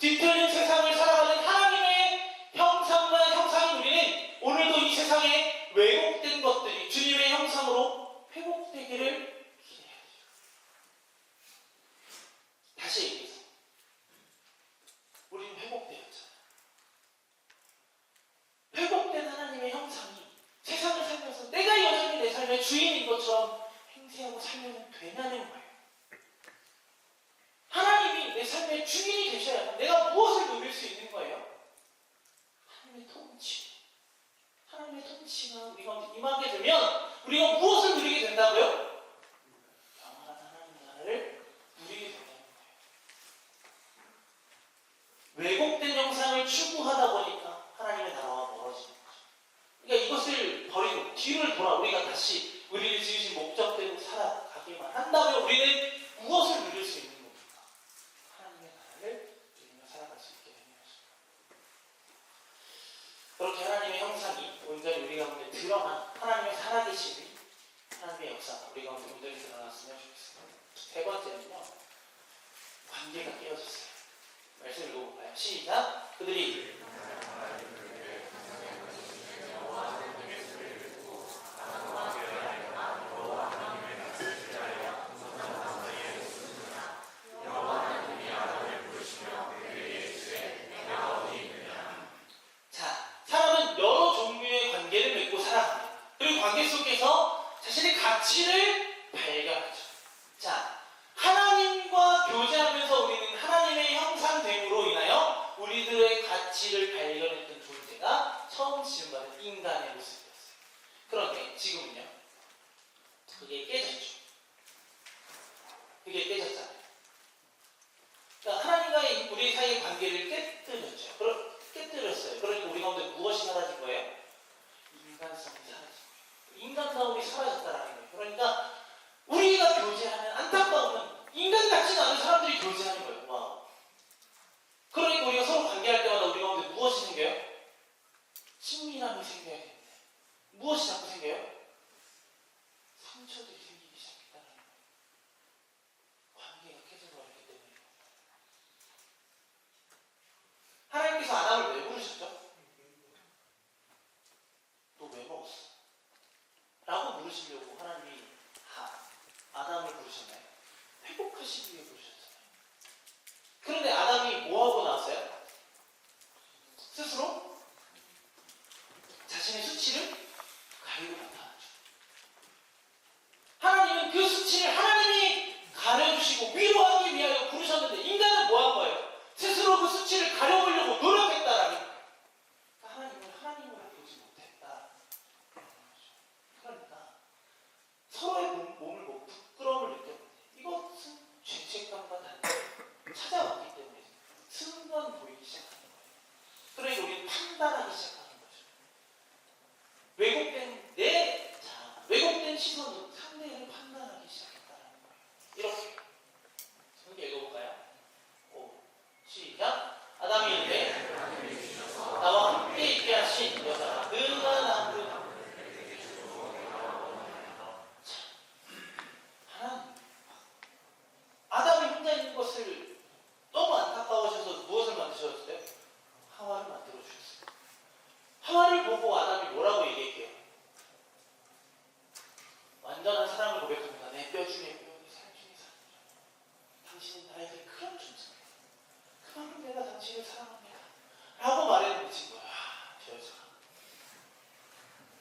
뒤틀린 세상을 살아가는 하나님의 형상과 형상인 우리는 오늘도 이 세상에 왜곡된 것들이 주님의 형상으로 회복되기를 기대해야죠. 다시 얘기해서 우리는 회복되었잖아요. 회복된 하나님의 형상이 세상을 살면서 내가 여전히 내 삶의 주인인 것처럼 행세하고 살면 되냐는 거예요. 하나님이 내 삶의 주인이 되셔야 내가 무엇을 누릴 수 있는 거예요? 하나님의 통치. 하나님의 통치가 우리 가운데 임하게 되면 우리가 무엇을 누리게 된다고요? 영원한 하나님 나라를 누리게 된다는 거예요. 왜곡된 형상을 추구하다 보니까 하나님의 나라와 멀어지는 거죠. 그러니까 이것을 버리고 뒤를 돌아 우리가 다시 우리를 지으신 목적대로 살아가기만 한다면 우리는 무엇을 누릴 수 있는 겁니까? 하나님의 나라를 누리며 살아갈 수 있게 되는 것입니다. 그렇게 하나님의 형상이 온전히 우리 가운데 드러난 하나님의 살아계심이 하나님의 역사가 우리 가운데 온전히 드러났으면 좋겠습니다. 세 번째는요, 관계가 깨어졌어요. 말씀 읽어볼까요? 시작. 그들이 관계 속에서 자신의 가치를 발견하죠. 자, 하나님과 교제하면서 우리는 하나님의 형상됨으로 인하여 우리들의 가치를 발견했던 존재가 처음 지음받은 인간의 모습이었어요. 그런데 지금은요, 그게 깨졌죠. 그게 깨졌잖아요. 그러니까 하나님과의 우리 사이의 관계를 깨뜨렸어요. 그러니까 우리 가운데 무엇이 사라진 거예요? 인간성이 사라진 거예요. 인간다움이 사라졌다라는 거예요. 그러니까 우리가 교제하는 안타까움은 인간 같지가 않은 사람들이 교제하는 거예요. 와. 그러니까 우리가 서로 관계할 때마다 우리 가운데 무엇이 생겨요? 친밀함이 생겨야 되는데 무엇이 자꾸 생겨요? 상처들이 생기기 시작했다는 거예요. 관계가 깨져버렸기 때문에. 하나님께서 아담을 왜 부르셨죠? 너 왜 먹었어? 라고 물으시려고 하나님이 아담을 부르셨나요? 회복하시기 위해 부르셨잖아요. 그런데 아담이 뭐하고 나왔어요? 스스로 자신의 수치를 가리고 나타났죠. 하나님은 그 수치를 하나님이 가려주시고 위로하기 위하여 부르셨는데 인간은 뭐한 거예요? 스스로 그 수치를 가려보려고 노력했다라는 거예요. 하나님은 하나님으로 보지 못했다. 그러니까 서로의 몸을 보고 부끄러움을 느꼈는데 이것은 죄책감과 달리 찾아왔기 때문에 순간 보이기 시작하는 거예요. 그러니까 우리는 판단하기 시작하는 거죠. 왜곡된 시선으로 상대를 판단하기 시작했다는 거예요. 이렇게 함께 읽어볼까요? 5, 시작. 아담이 이르되 나와 함께 있게 하신 여자가 그가 낳은 그 아담이 혼자 있는 것을 너무 안타까워하셔서 무엇을 만드셨어요? 하와를 만들어주셨어요. 하와를 보고 아담이 뭐라고 얘기했게요? 완전한 사랑을 고백합니다. 내 뼈 중에 뼈, 살 중에 살. 당신은 나에게 그런 존재입니다. 그만큼 내가 당신을 사랑합니다. 라고 말했는데 지금 저 여자가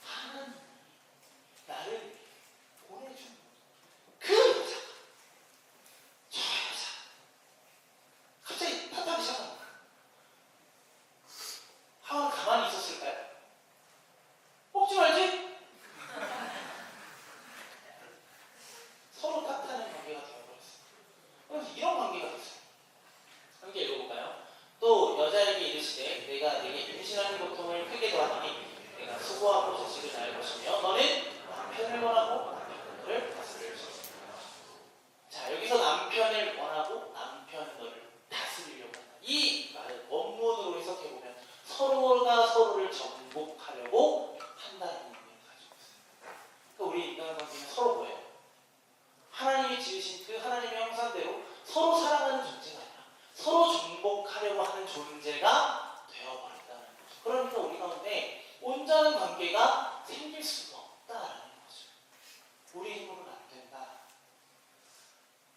하나님 나를 보내준 그 여자가 저 여자 갑자기 판단이 시작합니다. 하와는 가만히 있었을까요? 뽑지 말지? 서로 탓하는 관계가 되어버렸어요. 그래서 이런 관계가 됐어요. 함께 읽어볼까요? 또 여자에게 이르시되 내가 네게 임신하는 고통을 크게 더하니 내가 수고하고 자식을 낳을 것이며 너는 남편을 원하고 남편을 다스릴 것이다. 자, 여기서 남편을 원하고 남편은 너를 다스리려고 한다. 이 말을 원문으로 해석해보면 서로가 서로를 정복하려고 한다는 의미를 가지고 있어요. 그러니까 우리 인간관계는 서로 뭐예요? 하나님이 지으신 그 하나님의 형상대로 서로 사랑하는 존재가 아니라 서로 정복하려고 하는 존재가 되어버렸다는 거죠. 그러니까 우리 가운데 온전한 관계가 생길 수가 없다라는 거죠. 우리 힘으로는 안 된다라는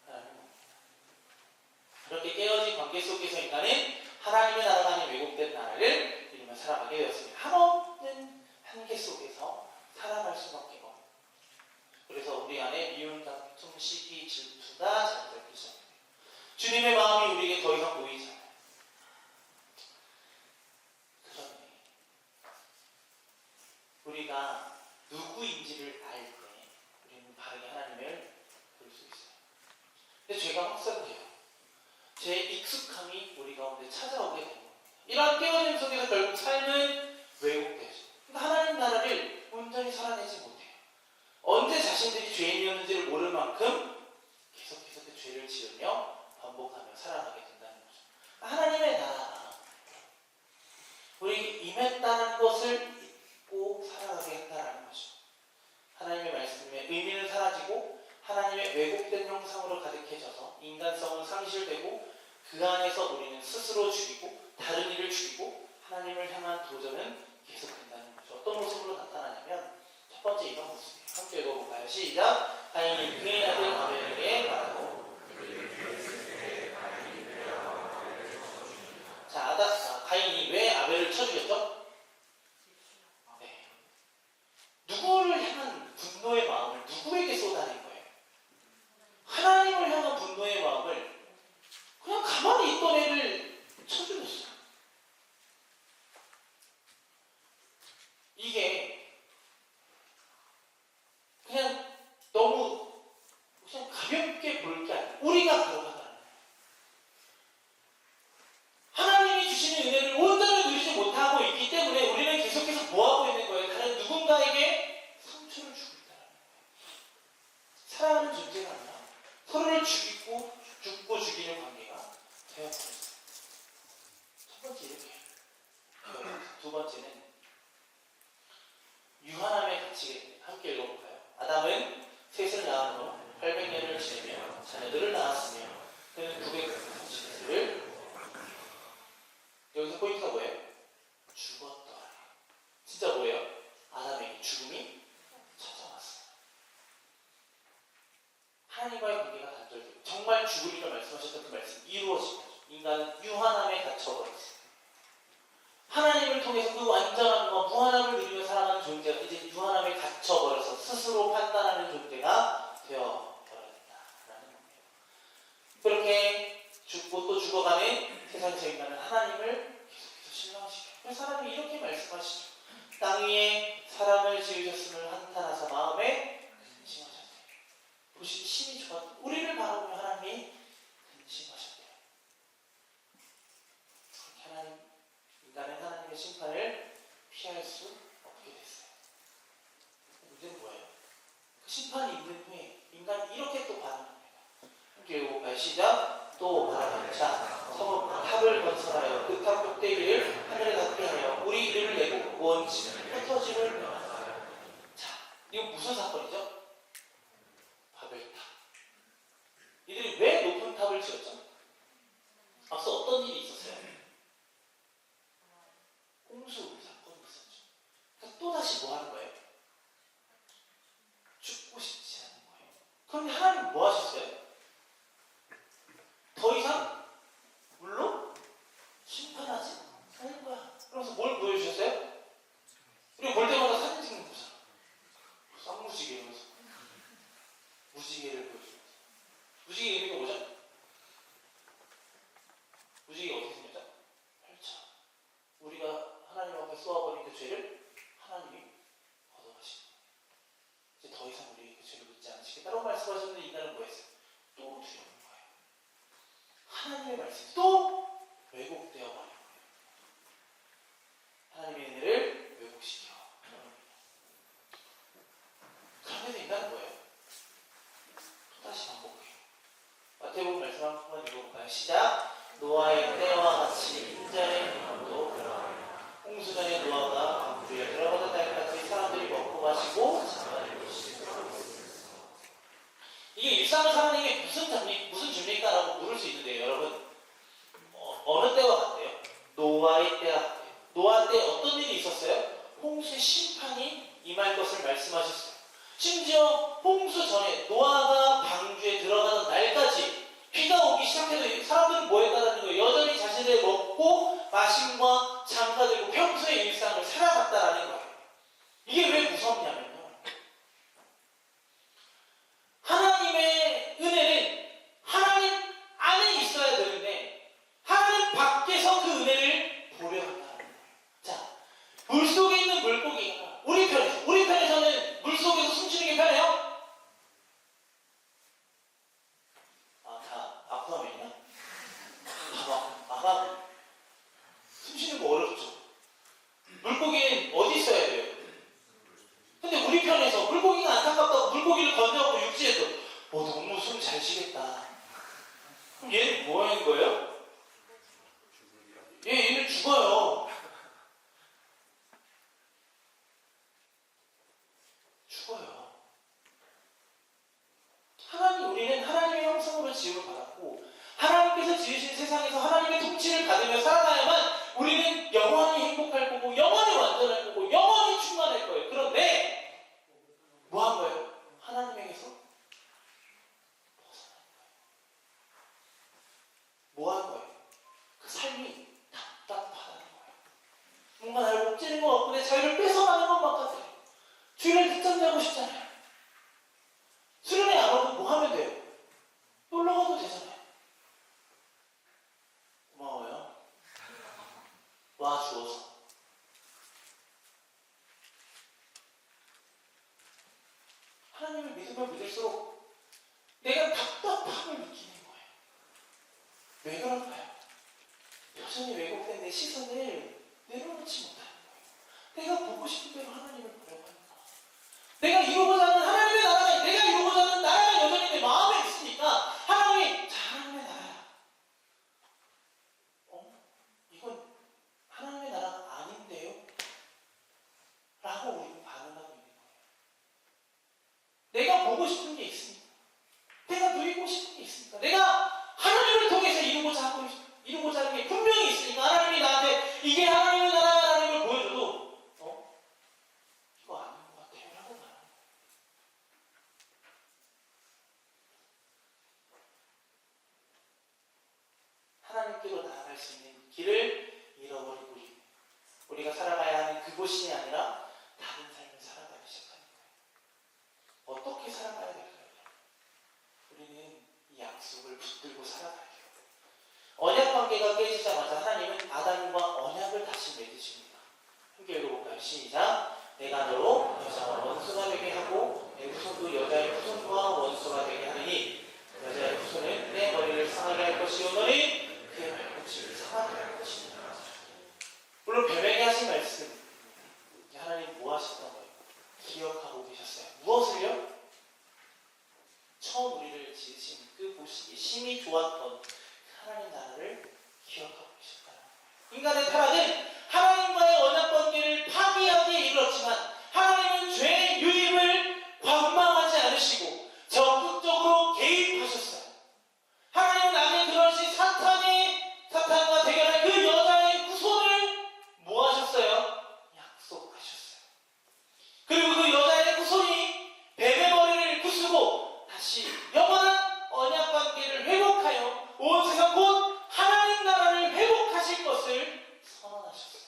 겁니다. 그렇게 깨어진 관계 속에서 인간은 하나님의 나라가 아닌 왜곡된 나라를 이루며 살아가게 되었습니다. 한없는 한계 속에서 살아갈 수밖에 없어요. 그래서 우리 안에 미움, 다툼, 시기, 질투가 자리잡기 시작합니다. 주님의 마음이 우리에게 더 이상 보이지 않아요. 그런데 우리가 누구인지를 알 때 우리는 바르게 하나님을 볼 수 있어요. 근데 죄가 확산돼요. 죄의 익숙함이 우리 가운데 찾아오게 됩니다. 이러한 깨어짐 속에서 결국 삶은 왜곡되죠. 그러니까 하나님 나라를 온전히 살아내지 못해요. 언제 자신들이 죄인이었는지를 모를 만큼 계속해서 그 죄를 지으며 반복하며 살아가게 된다는 거죠. 하나님의 나라가 우리에게 임했다는 것을 잊고 살아가게 한다는 거죠. 하나님의 말씀의 의미는 사라지고 하나님의 왜곡된 형상으로 가득해져서 인간성은 상실되고 그 안에서 우리는 스스로 죽이고 다른 이를 죽이고 하나님을 향한 도전은 계속된다는 거죠. 어떤 모습으로 나타나냐면 첫 번째 이런 모습이에요. 함께 읽어볼까요? 시작! 가인이 그의 아들 아벨에게 말하고 자, 가인이 왜 아벨을 쳐죽였죠? 네. 누구를 향한 분노의 마음을 누구에게 쏟아낸 거예요? 하나님을 향한 분노의 마음을 그냥 가만히 있던 애를 쳐죽였어요. 이게 그냥 너무 그냥 가볍게 볼 게 아니라 우리가 그러다는 거예요. 하나님이 주시는 은혜를 온전히 누리지 못하고 있기 때문에 우리는 계속해서 뭐하고 있는 거예요? 다른 누군가에게 상처를 주고 있다는 거예요. 사랑하는 존재가 아니라 서로를 죽고 죽이는 관계가 되어버렸어요. 첫 번째 이렇게. 두 번째는 유한함에 갇히게 됩니다. 함께 읽어볼까요? 아담은 셋을 낳은 후 800년을 지내며 자녀들을 낳았으며 그는 930세를 여기서 포인트가 뭐예요? 죽었더라. 진짜 뭐예요? 아담에게 죽음이 찾아왔어요. 하나님과의 관계가 단절되고 정말 죽으리라 말씀하셨던 그 말씀이 이루어진 거죠. 인간은 유한함에 갇혀버렸어요. 하나님을 통해서 그 완전함과 무한함을 누리며 살아가는 존재가 이제 유한함에 갇혀버려서 스스로 판단하는 존재가 되어버렸다라는 겁니다. 그렇게 죽고 또 죽어가는 세상에서 인간은 하나님을 계속해서 신뢰하시죠. 그래서 하나님이 이렇게 말씀하시죠. 땅 위에 사람을 지으셨음을 한탄하사 마음에 근심하셨대요. 보시기 심히 좋았던 우리를 바라보며 하나님이 근심하셨대요. 인간은 하나님의 심판을 피할 수 없게 됐어요. 문제는 뭐예요? 그 심판이 있는 후에 인간이 이렇게 또 반응합니다. 함께 읽어볼까요? 시작! 또 바라보자. 탑을 건설하여 그 탑 꼭대기를 하늘에 닿게 하여 우리 이름을 내고 원치는 흩어짐을 명하라. 자, 이거 무슨 사건이죠? 바벨탑. 이들이 왜 높은 탑을 지었죠? 앞서 어떤 일이 있었어요? 홍수 사건이 있었죠. 그러니까 또다시 뭐 하는 거예요? 죽고 싶지 않은 거예요. 그런데 하나님 뭐 하셨어요? 더 이상 물론 심판하지 않을 거야. 그러면서 뭘 보여주셨어요? 우리가 볼 때마다 사진 찍는 거잖아. 쌍무지개 이러면서 무지개를 보여주면서. 무지개 의미가 뭐죠? 무지개가 어떻게 생겼죠? 펼쳐. 우리가 하나님 앞에 쏘아버린 그 죄를 하나님이 걷어가시고 이제 더 이상 우리 그 죄를 묻지 않으시겠다라고 말씀하셨는데 인간은 뭐 했어요? 또 두려운 거예요. 하나님의 말씀이 또 왜곡되어 버린 거예요. 하나님의 은혜를 왜곡시켜 그런데도 인간은 뭐예요? 또다시 반복해요. 마태복음 말씀 한번 읽어볼까요? 시작! 노아의 때와 어느 때와 같대요? 노아의 때와 같대요. 노아 때 어떤 일이 있었어요? 홍수의 심판이 임할 것을 말씀하셨어요. 심지어 홍수 전에 노아가 방주에 들어가는 날까지 비가 오기 시작해도 사람들은 뭐 했다는 거예요? 여전히 자신의 먹고 마심과 장가들고 평소의 일상을 살아갔다라는 거예요. 이게 왜 무섭냐면요. 하나님의 은혜는 하나님 안에 있어야 되는데 하나님 밖에서 그 은혜를 보려 한다는 거예요. 자, 물속에 있는 물고기가 우리 편에서는 물속에서 숨쉬는 게 편해요? 다 아쿠아맨이야? 숨쉬는 거 어렵죠. 물고기는 어디 있어야 돼요? 근데 우리 편에서 물고기가 안타깝다고 물고기를 건져갖고 육지에서 너무 숨 잘 쉬겠다. 그럼 얘는 뭐 하는 거예요? 얘는 죽어요. 죽어요. 우리는 하나님의 형상으로 지음을 받았고 하나님께서 지으신 세상에서 하나님의 통치를 받으며 살아가야만 우리는 영원히 행복할 거고 영원히 완전할 거고 영원히 충만할 거예요. 그런데 뭐 한 거예요? 하나님에게서 벗어난 거예요. 뭐 한 거예요? 그 삶이 답답하다는 거예요. 뭔가 나를 옥죄는 것 같고 내 자유를 뺏어가는 것만 같아요. 주일에 늦잠 자고 싶잖아요. 수련회 안 오고 뭐 하면 돼요? 놀러 가도 되잖아요. 고마워요. 와주어서. 하나님을 믿으면 믿을수록 내가 답답함을 느끼는 거예요. 왜 그럴까요? 여전히 왜곡된 내 시선을 내려놓지 못하는 거예요. 내가 보고 싶은 대로 하나님을 보려고 하는 거. 내가 이루고자 하는 하나님의 나라가, 내가 이루고자 하는 나라가 여전히 내 마음에 있으니까 하나님이 하나님의 나라야. 이건 하나님의 나라가 아닌데요? 라고 우리는 반응하고 있는 거예요. 내가 보고 싶은 게 있으니까. 내가 누리고 싶은 게 있으니까. 내가 하나님을 통해서 이루고자 하는 게 분명히 있으니까 하나님이 나한테 이게 하나님의 나라라는 걸 보여줘도 이거 아닌 것 같아요. 라고 말하는 거예요. 하나님께로 나아갈 수 있는 길을 잃어버리고 우리가 살아가야 하는 그곳이 아니라 다른 삶을 살아가기 시작하는 거예요. 어떻게 살아가야 될까요? 우리는 이 약속을 붙들고 살아가야 돼요. 언약 관계가 깨지자마자 하나님은 아담과 언약을 다시 맺으십니다. 함께 읽어볼까요? 시작. 내가 너로 여자와 원수가 되게 하고 내 후손도 여자의 후손과 원수가 되게 하리니 여자의 후손은 내 머리를 상하게 할 것이오노니 그의 발꿈치를 상하게 할 것이니라. 물론 변명이 하신 말씀, 하나님 뭐 하셨던 거예요? 기억하고 계셨어요. 무엇을요? 처음 우리를 지으신 그 보시기 심히 좋았던 하나님 나라를 기억하고 계셨다. 인간의 타락은 하나님과의 언약 관계를 파기하기에 이르렀지만 하나님은 죄의 유입을 관망하지 않으시고 적극적으로 개입하셨어요. 하나님은 악의 그릇이 사탄과 대결할 그 여자의 후손을 뭐 하셨어요? 약속하셨어요. 그리고 그 여자의 후손이 뱀의 머리를 부수고 다시 영원한 언약 관계를 회복하여 온 세상 곧 하나님 나라를 회복하실 것을 선언하셨어요.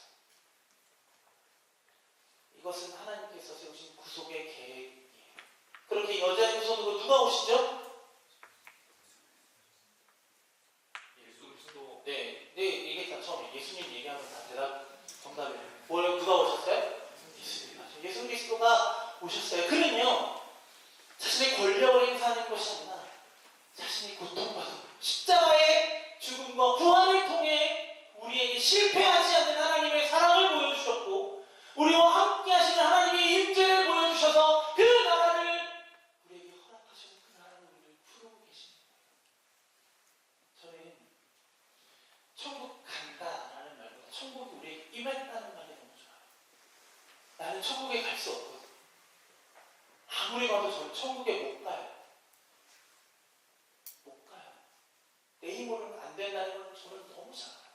이것은 하나님께서 세우신 구속의 계획이에요. 그렇게 여자의 후손으로 누가 오시죠? 네, 얘기했잖아. 처음에 예수님 얘기하면 다 정답이에요. 누가 오셨어요? 예수님. 예수 그리스도가 오셨어요. 그는요, 자신의 권력을 행사하는 것이 아니라 자신이 고통받은 십자가의 죽음과 부활을 통해 우리에게 실패하지 않는 하나님의 사랑을 보여주셨고 우리와 함께 하시는 하나님의 임재를 보여주셔서 그 나라를 우리에게 허락하시는 그 나라를 우리를 부르고 계십니다. 저는 천국 간다라는 말보다 천국이 우리에게 임했다는 말이 너무 좋아요. 나는 천국에 갈 수 없거든. 아무리 봐도 저는 천국에 못 가요. 못 가요. 내 힘으로는 안 된다는 걸 저는 너무 잘 알아요.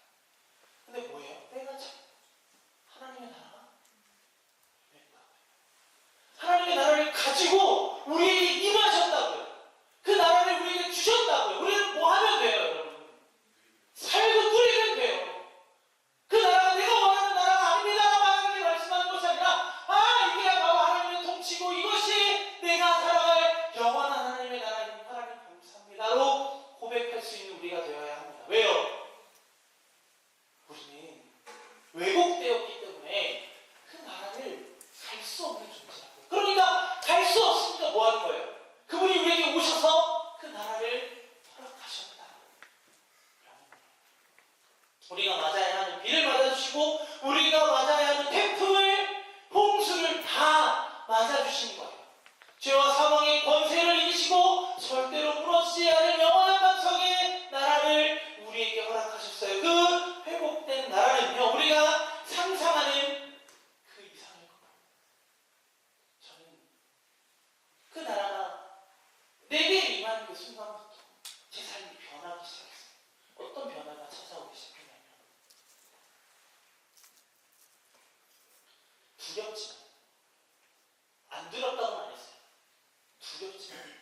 우리가 맞아야 하는 비를 맞아주시고 우리가 맞아야 하는 태풍을, 홍수를 다 맞아주시는 거예요. 죄와 사망의 권세를 이기시고 절대로 무너지지 않을 영원한 반석의 나라를 우리에게 허락하셨어요. 그 회복된 나라는요, 우리가 상상하는 그 이상일 거예요. 저는 그 나라가 내게 임한 그 순간부터 제 삶이 변하기 시작했어요. 어떤 변화가 찾아오기 시작했냐면, 두렵지만, 안 두렵다고는 안 했어요. 두렵지만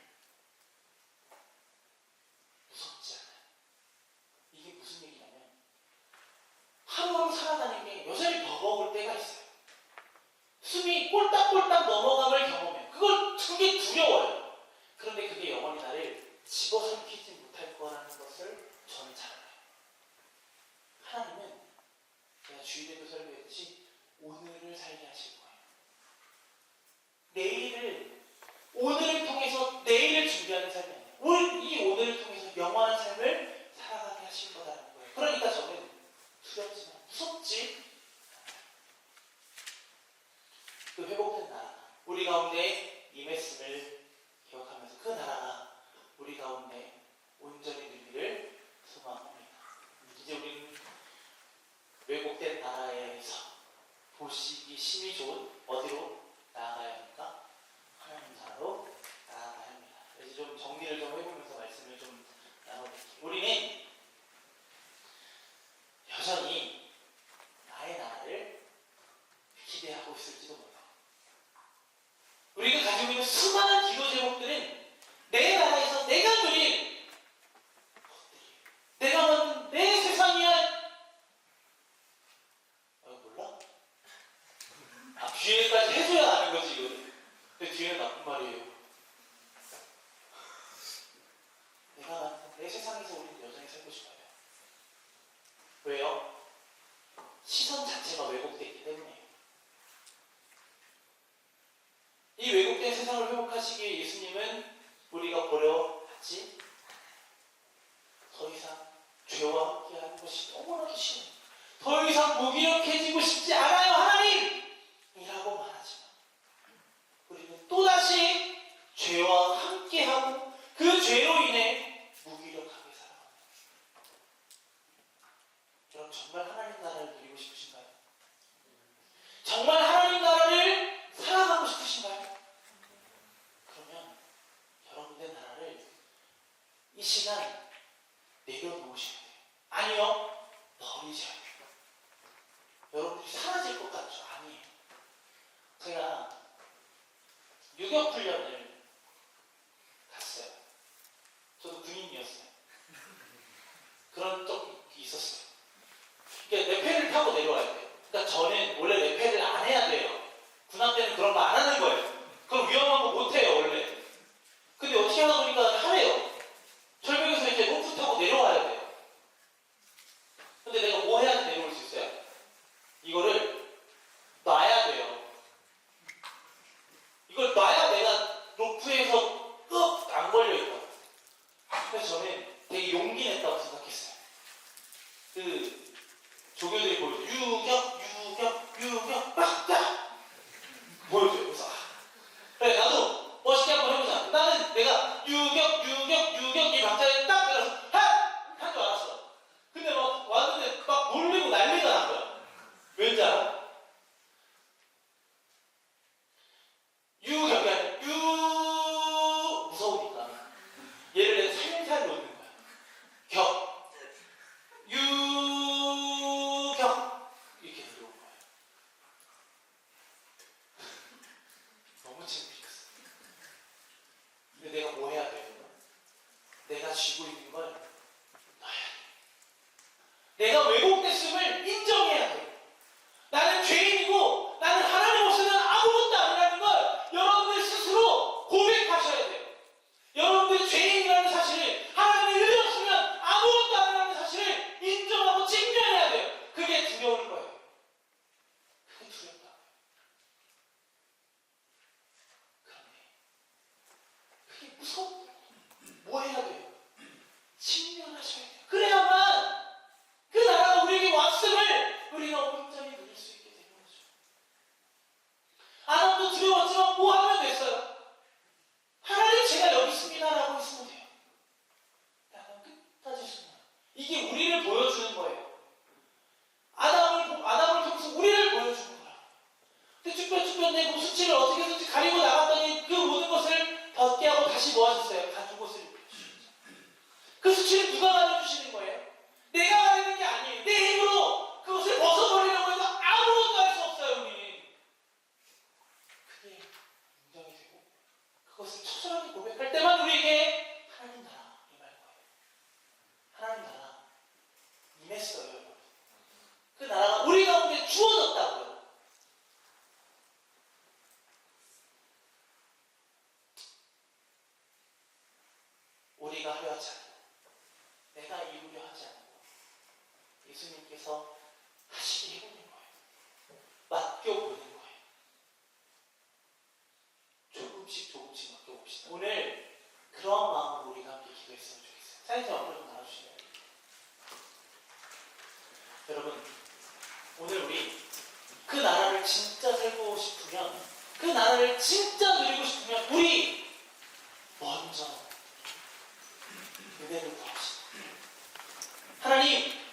무섭지 않아요. 이게 무슨 얘기냐면, 하루하루 살아가는 게 여전히 버거울 때가 있어요. 숨이 꼴딱꼴딱 넘어감을 경험해요. 그게 두려워요. 그런데 그게 영원히 나를 집어삼키지 못할 거라는 것을 저는 잘 알아요. 하나님은 제가 주일에도 설교했듯이 오늘을 살게 하실 거예요. 내일을, 오늘을 통해서 내일을 준비하는 삶이 아니에요. 이 오늘을 통해서 영원한 삶을 살아가게 하실 거라는 거예요. 그러니까 저는 두렵지만 무섭지 않아요. 그 회복된 나라, 우리 가운데 임했음을 기억하면서 그 나라가 우리 가운데 온전히 누리기를 소망합니다. 이제 우리는 왜곡된 나라에서 보시기 심히 좋은 어디로 나아가야 합니까? 하나님 나라로 나아가야 합니다. 그래서 좀 정리를 좀 해보면서 말씀을 좀 나눠볼게요. 우리는 여전히 나의 나라를 기대하고 있을지도 몰라요. 우리가 가지고 있는 수많은 기도 제목들은 내 나라에서 내가 누릴 것들이에요. 내가 만든 내 세상이야. 몰라? 뒤에까지 해줘야 아는 거지, 이거는. 근데 뒤에는 나쁜 말이에요. 내가 만든 내 세상에서 우리는 여전히 살고 싶어요. 왜요? 시선 자체가 왜곡되어 있기 때문이에요. 이 왜곡된 세상을 회복하시기에 예수님은 우리가 버려하지 더 이상 죄와 함께하는 것이 너무나도 싫어요. 더 이상 무기력해지고 싶지 않아요, 하나님! 이라고 말하지만 우리는 또다시 죄와 함께하고 그 죄로 인해 무기력하게 살아갑니다. 여러분, 정말 하나님 나라를 누리고 싶으신가요? 정말 하나님 나라를 살아가고 싶으신가요? 그러면 여러분의 나라를 이 시간 내려놓으셔야 돼요. 아니요, 버리셔야 돼요. 여러분들이 사라질 것 같죠? 아니에요. 제가 유격훈련을 갔어요. 저도 군인이었어요. 그런 적이 있었어요. 그러니까 레페를 타고 내려와야 돼요. 그러니까 저는 원래 레페를 안 해야 돼요. 군함 때는 그런 거 안 하는 거예요. 그럼 위험한 거 못 해요, 원래. 근데 어떻게 하다 보니까 하래요. 절벽에서 이제 로프 타고 내려와야 돼요. 근데 내가 뭐 해야지 내려올 수 있어요? 이거를 놔야 돼요. 이걸 놔야 내가 로프에서 안 걸려있거든요. 그래서 저는 되게 용기 냈다고 생각했어요. 그 조교들이 보여줘. 유격, 빡! 보여줘요. 그래서 그래, 나도 멋있게 한번 해보자. 나는 내가 유격 이 박자에 딱 들어서 한 줄 알았어. 근데 막 왔는데 막 놀리고 난리가 난 거야. 왠지 알아? 유격이 아니라 무서우니까 얘를 내가 살살 놓는 거야. 격 유격 이렇게 들어온 거야. 너무 창피했어. 근데 내가 뭐 해야 돼? 내가 쥐고 있는 걸 놔야 돼. 내가 왜곡됐음을 인정해야 돼. 나는 죄인이고 나는 하나님 없이는 아무것도 아니라는 걸 여러분들 스스로 고백하셔야 돼요. 여러분들이 죄인이라는 사실을, 하나님의 은혜 없으면 아무것도 아니라는 사실을 인정하고 직면해야 돼요. 그게 두려운 거예요. 그게 두렵다. 그런데 그게 무서워. 뭐 해야 돼요? 직면하셔야 돼요. 그래야만 그 나라가 우리에게 우리가 온전히 누릴 수 있게 되는 거죠. 아담도 두려웠지만 뭐 하면 됐어요? 하나님 제가 여기 있습니다라고 했으면 돼요. 약간 끝까지 순간. 이게 우리를 보여주는 거예요. 아담을 통해서 우리를 보여주는 거라. 근데 쭈뼛쭈뼛내고 수치를 어떻게든지 가리고 나갔더니 그 모든 것을 벗게 하고 다시 뭐 하셨어요? 가죽 옷을 입혀주셨죠. 그 수치를 누가 가려주시는 거예요? 내가 가리는 게 아니에요. 내 힘으로 그것을 벗어버리려고 해도 아무것도 할 수 없어요, 우리는. 그게 인정이 되고 그것을 처절하게 고백할 때만 우리에게 하나님 나라 임할 거예요. 하나님 나라 임했어요, 여러분. 그 나라가 우리 가운데 주어졌다고요. 우리가 하려 하지 않고 내가 이루려 하지 않고 예수님께서 하시게 해보는 거예요. 맡겨보는 거예요. 조금씩 맡겨봅시다. 오늘 그런 마음으로 우리가 함께 기도했으면 좋겠어요. 사인님 앞으로 좀 나와주시면. 여러분, 오늘 우리 그 나라를 진짜 살고 싶으면, 그 나라를 진짜 누리고 싶으면 우리 먼저 은혜를 구합시다. 하나님,